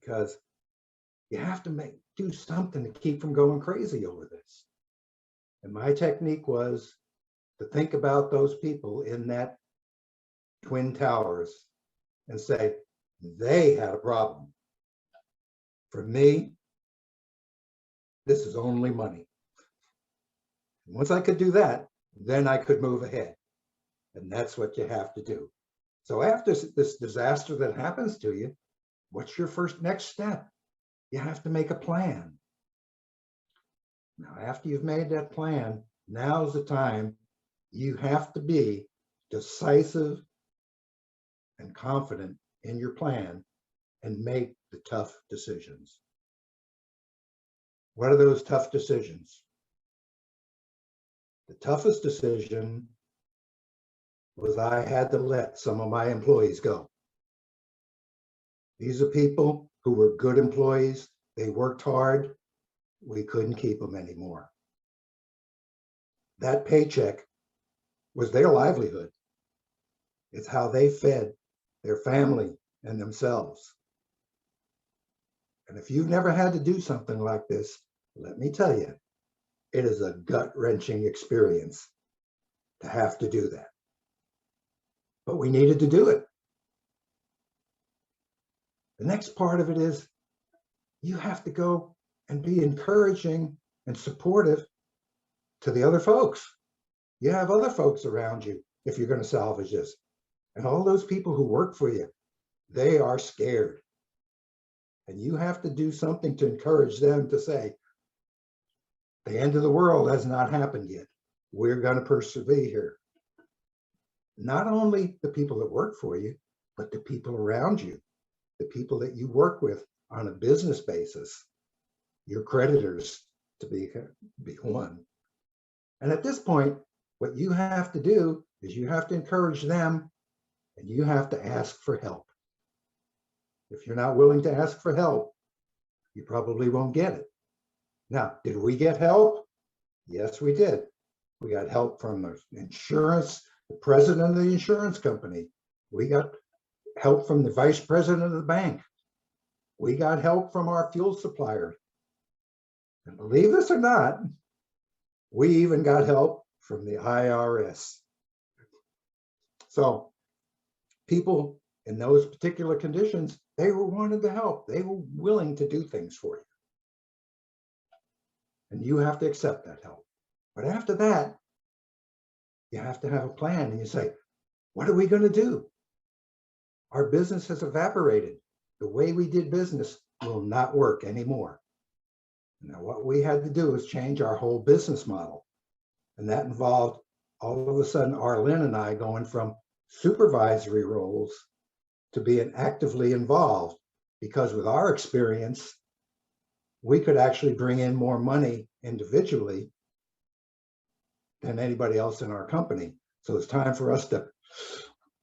because you have to do something to keep from going crazy over this. And my technique was to think about those people in that twin towers and say, they had a problem. For me, this is only money. And once I could do that, then I could move ahead. And that's what you have to do. So after this disaster that happens to you, what's your next step? You have to make a plan. Now, after you've made that plan, now's the time you have to be decisive and confident in your plan and make the tough decisions. What are those tough decisions? The toughest decision was I had to let some of my employees go. These are people who were good employees. They worked hard. We couldn't keep them anymore. That paycheck was their livelihood. It's how they fed their family and themselves. And if you've never had to do something like this, let me tell you, it is a gut-wrenching experience to have to do that. But we needed to do it. The next part of it is you have to go and be encouraging and supportive to the other folks. You have other folks around you if you're going to salvage this. And all those people who work for you, they are scared. And you have to do something to encourage them to say, the end of the world has not happened yet. We're going to persevere here. Not only the people that work for you, but the people around you, the people that you work with on a business basis, your creditors to be one. And at this point, what you have to do is you have to encourage them and you have to ask for help. If you're not willing to ask for help, you probably won't get it. Now, did we get help? Yes, we did. We got help from the insurance, the president of the insurance company. We got help from the vice president of the bank. We got help from our fuel supplier. And believe this or not, we even got help from the IRS. So people in those particular conditions, they were wanted to help. They were willing to do things for you. And you have to accept that help. But after that, you have to have a plan and you say, what are we going to do? Our business has evaporated. The way we did business will not work anymore. Now, what we had to do is change our whole business model. And that involved all of a sudden Arlynn and I going from supervisory roles to being actively involved, because with our experience, we could actually bring in more money individually than anybody else in our company. So it's time for us to,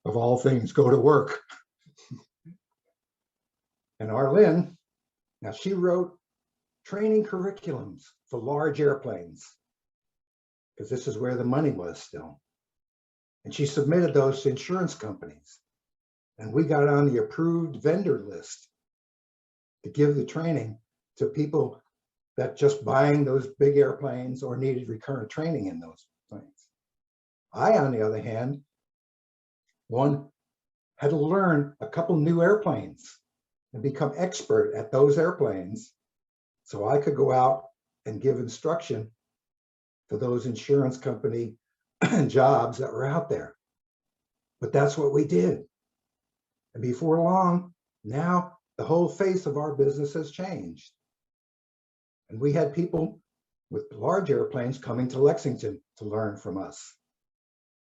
of all things, go to work. And Arlynn, now she wrote training curriculums for large airplanes, because this is where the money was still. And she submitted those to insurance companies. And we got on the approved vendor list to give the training to people that just buying those big airplanes or needed recurrent training in those planes. I, on the other hand, had to learn a couple new airplanes and become expert at those airplanes so I could go out and give instruction to those insurance company jobs that were out there. But that's what we did. And before long, now the whole face of our business has changed. And we had people with large airplanes coming to Lexington to learn from us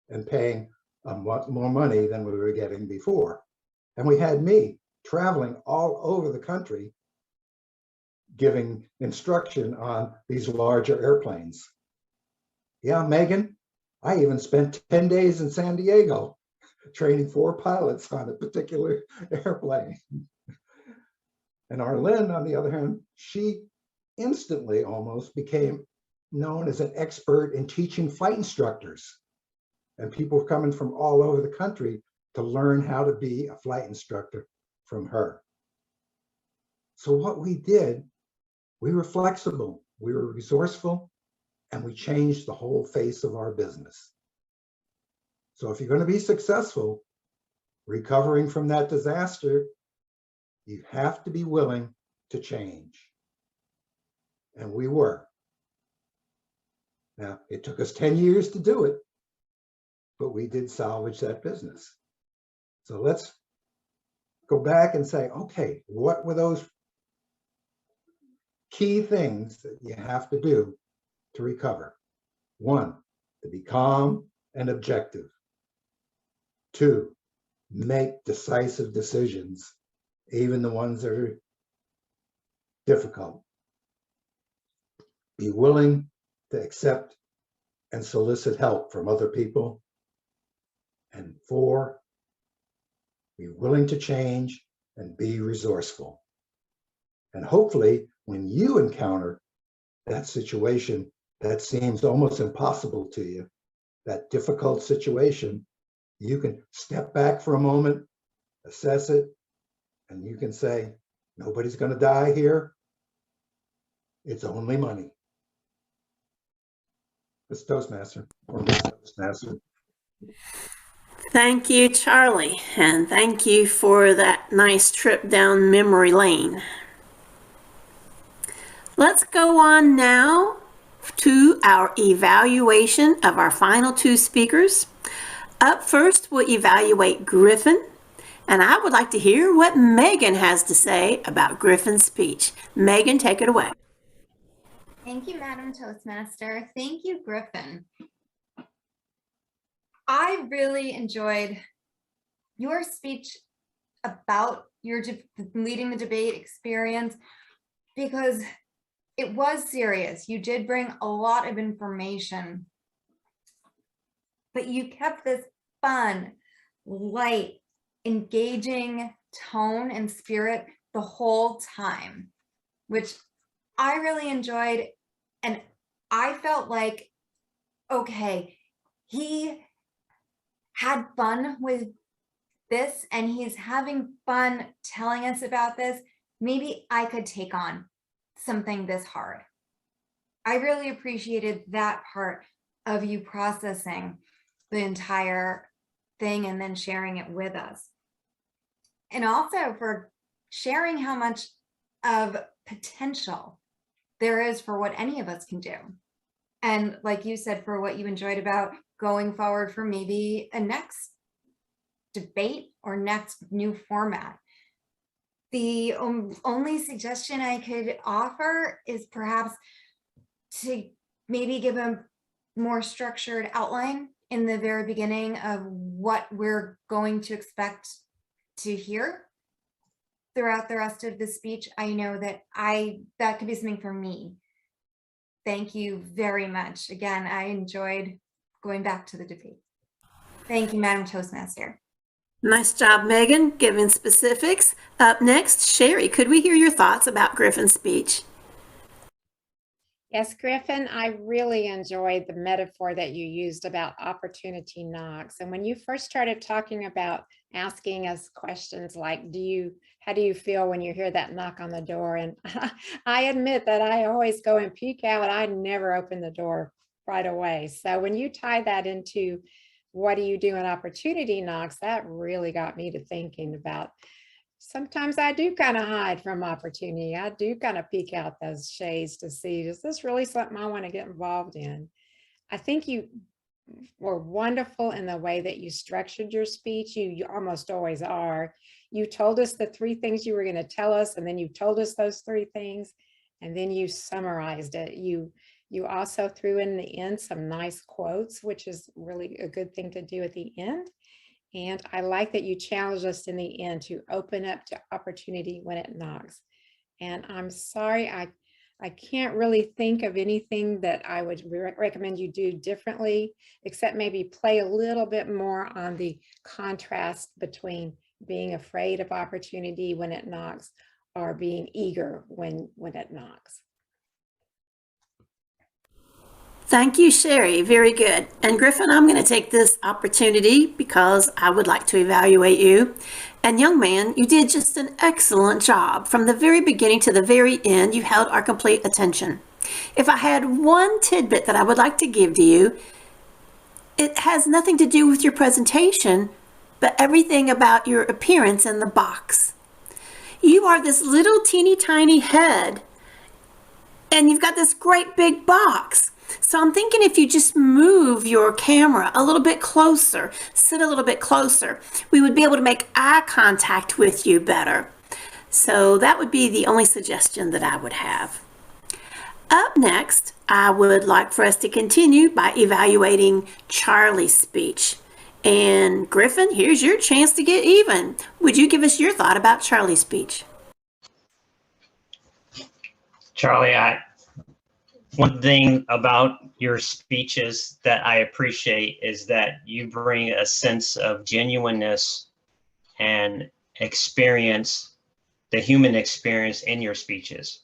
and paying a lot more money than we were getting before. And we had me traveling all over the country giving instruction on these larger airplanes. Yeah, Megan, I even spent 10 days in San Diego training 4 pilots on a particular airplane. And Arlynn, on the other hand, she instantly almost became known as an expert in teaching flight instructors. And people coming from all over the country to learn how to be a flight instructor from her. So what we did, we were flexible, we were resourceful, and we changed the whole face of our business. So if you're going to be successful recovering from that disaster, you have to be willing to change. And we were. Now, it took us 10 years to do it, but we did salvage that business. So let's go back and say, okay, what were those key things that you have to do to recover? 1, to be calm and objective. 2, make decisive decisions, even the ones that are difficult. Be willing to accept and solicit help from other people. And 4, be willing to change and be resourceful. And hopefully, when you encounter that situation that seems almost impossible to you, that difficult situation, you can step back for a moment, assess it, and you can say, nobody's going to die here. It's only money. Mr. Toastmaster or Ms. Toastmaster. Thank you, Charlie, and thank you for that nice trip down memory lane. Let's go on now to our evaluation of our final 2 speakers. Up first, we'll evaluate Griffin, and I would like to hear what Megan has to say about Griffin's speech. Megan, take it away. Thank you, Madam Toastmaster. Thank you, Griffin. I really enjoyed your speech about your leading the debate experience because it was serious. You did bring a lot of information, but you kept this fun, light, engaging tone and spirit the whole time, which I really enjoyed. And I felt like, okay, he had fun with this and he's having fun telling us about this. Maybe I could take on something this hard. I really appreciated that part of you processing the entire thing and then sharing it with us. And also for sharing how much of potential there is for what any of us can do. And like you said, for what you enjoyed about going forward for maybe a next debate or next new format. The only suggestion I could offer is perhaps to maybe give a more structured outline in the very beginning of what we're going to expect to hear throughout the rest of the speech, I know that that could be something for me. Thank you very much. Again, I enjoyed going back to the debate. Thank you, Madam Toastmaster. Nice job, Megan, giving specifics. Up next, Sherry, could we hear your thoughts about Griffin's speech? Yes, Griffin, I really enjoyed the metaphor that you used about opportunity knocks. And when you first started talking about asking us questions like, how do you feel when you hear that knock on the door? And I admit that I always go and peek out. I never open the door right away. So when you tie that into what do you do in opportunity knocks, that really got me to thinking about sometimes I do kind of hide from opportunity. I do kind of peek out those shades to see, is this really something I want to get involved in? I think you were wonderful in the way that you structured your speech. You almost always are. You told us the 3 things you were going to tell us, and then you told us those 3 things, and then you summarized it. You also threw in the end some nice quotes, which is really a good thing to do at the end. And I like that you challenged us in the end to open up to opportunity when it knocks. And I'm sorry, I can't really think of anything that I would recommend you do differently, except maybe play a little bit more on the contrast between being afraid of opportunity when it knocks or being eager when it knocks. Thank you, Sherry. Very good. And Griffin, I'm going to take this opportunity because I would like to evaluate you. And young man, you did just an excellent job. From the very beginning to the very end, you held our complete attention. If I had one tidbit that I would like to give to you, it has nothing to do with your presentation, but everything about your appearance in the box. You are this little teeny tiny head, and you've got this great big box. So I'm thinking if you just move your camera a little bit closer, sit a little bit closer, we would be able to make eye contact with you better. So that would be the only suggestion that I would have. Up next, I would like for us to continue by evaluating Charlie's speech. And Griffin, here's your chance to get even. Would you give us your thought about Charlie's speech? Charlie, one thing about your speeches that I appreciate is that you bring a sense of genuineness and experience, the human experience in your speeches.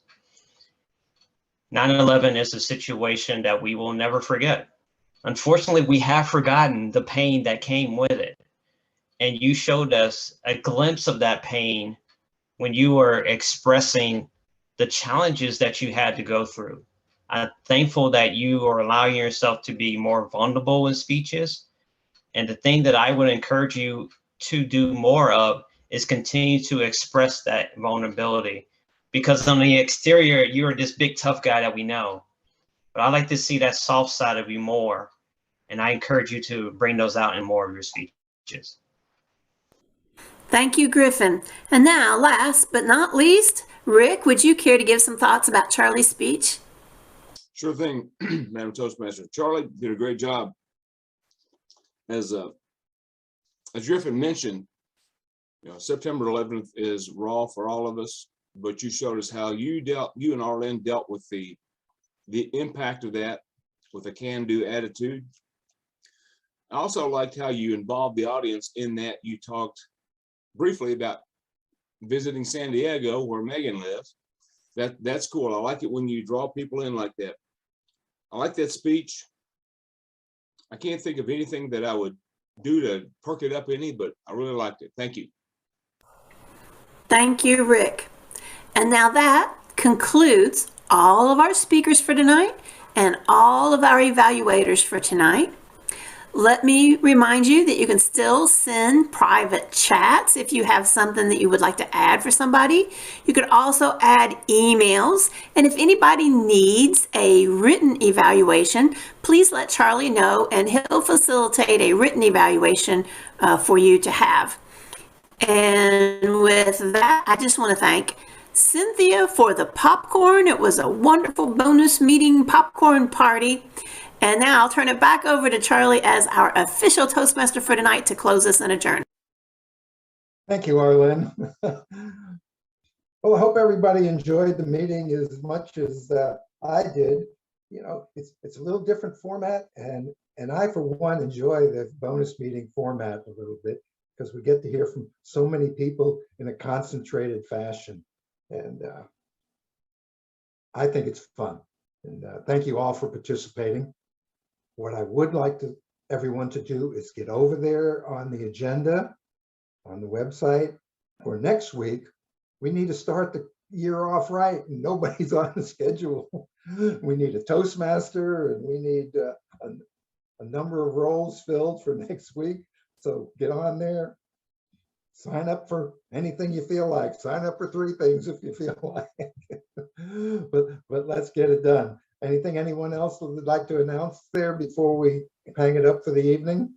9/11 is a situation that we will never forget. Unfortunately, we have forgotten the pain that came with it. And you showed us a glimpse of that pain when you were expressing the challenges that you had to go through. I'm thankful that you are allowing yourself to be more vulnerable in speeches. And the thing that I would encourage you to do more of is continue to express that vulnerability. Because on the exterior, you're this big tough guy that we know. But I like to see that soft side of you more. And I encourage you to bring those out in more of your speeches. Thank you, Griffin. And now, last but not least, Rick, would you care to give some thoughts about Charlie's speech? Sure thing, Madam Toastmaster. Charlie did a great job. As Griffin mentioned, September 11th is raw for all of us, but you showed us how you and Arlynn dealt with the impact of that with a can-do attitude. I also liked how you involved the audience in that you talked briefly about visiting San Diego, where Megan lives. That's cool. I like it when you draw people in like that. I like that speech. I can't think of anything that I would do to perk it up any, but I really liked it. Thank you. Thank you, Rick. And now that concludes all of our speakers for tonight and all of our evaluators for tonight. Let me remind you that you can still send private chats if you have something that you would like to add for somebody. You could also add emails. And if anybody needs a written evaluation, please let Charlie know and he'll facilitate a written evaluation for you to have. And with that, I just want to thank Cynthia for the popcorn. It was a wonderful bonus meeting popcorn party. And now I'll turn it back over to Charlie as our official Toastmaster for tonight to close us and adjourn. Thank you, Arlynn. Well, I hope everybody enjoyed the meeting as much as I did. You know, it's a little different format, and I, for one, enjoy the bonus meeting format a little bit because we get to hear from so many people in a concentrated fashion. And I think it's fun. And thank you all for participating. What I would like everyone to do is get over there on the agenda, on the website for next week. We need to start the year off right, and nobody's on the schedule. We need a Toastmaster, and we need a number of roles filled for next week. So get on there, sign up for anything you feel like. Sign up for 3 things if you feel like. But let's get it done. Anything anyone else would like to announce there before we hang it up for the evening?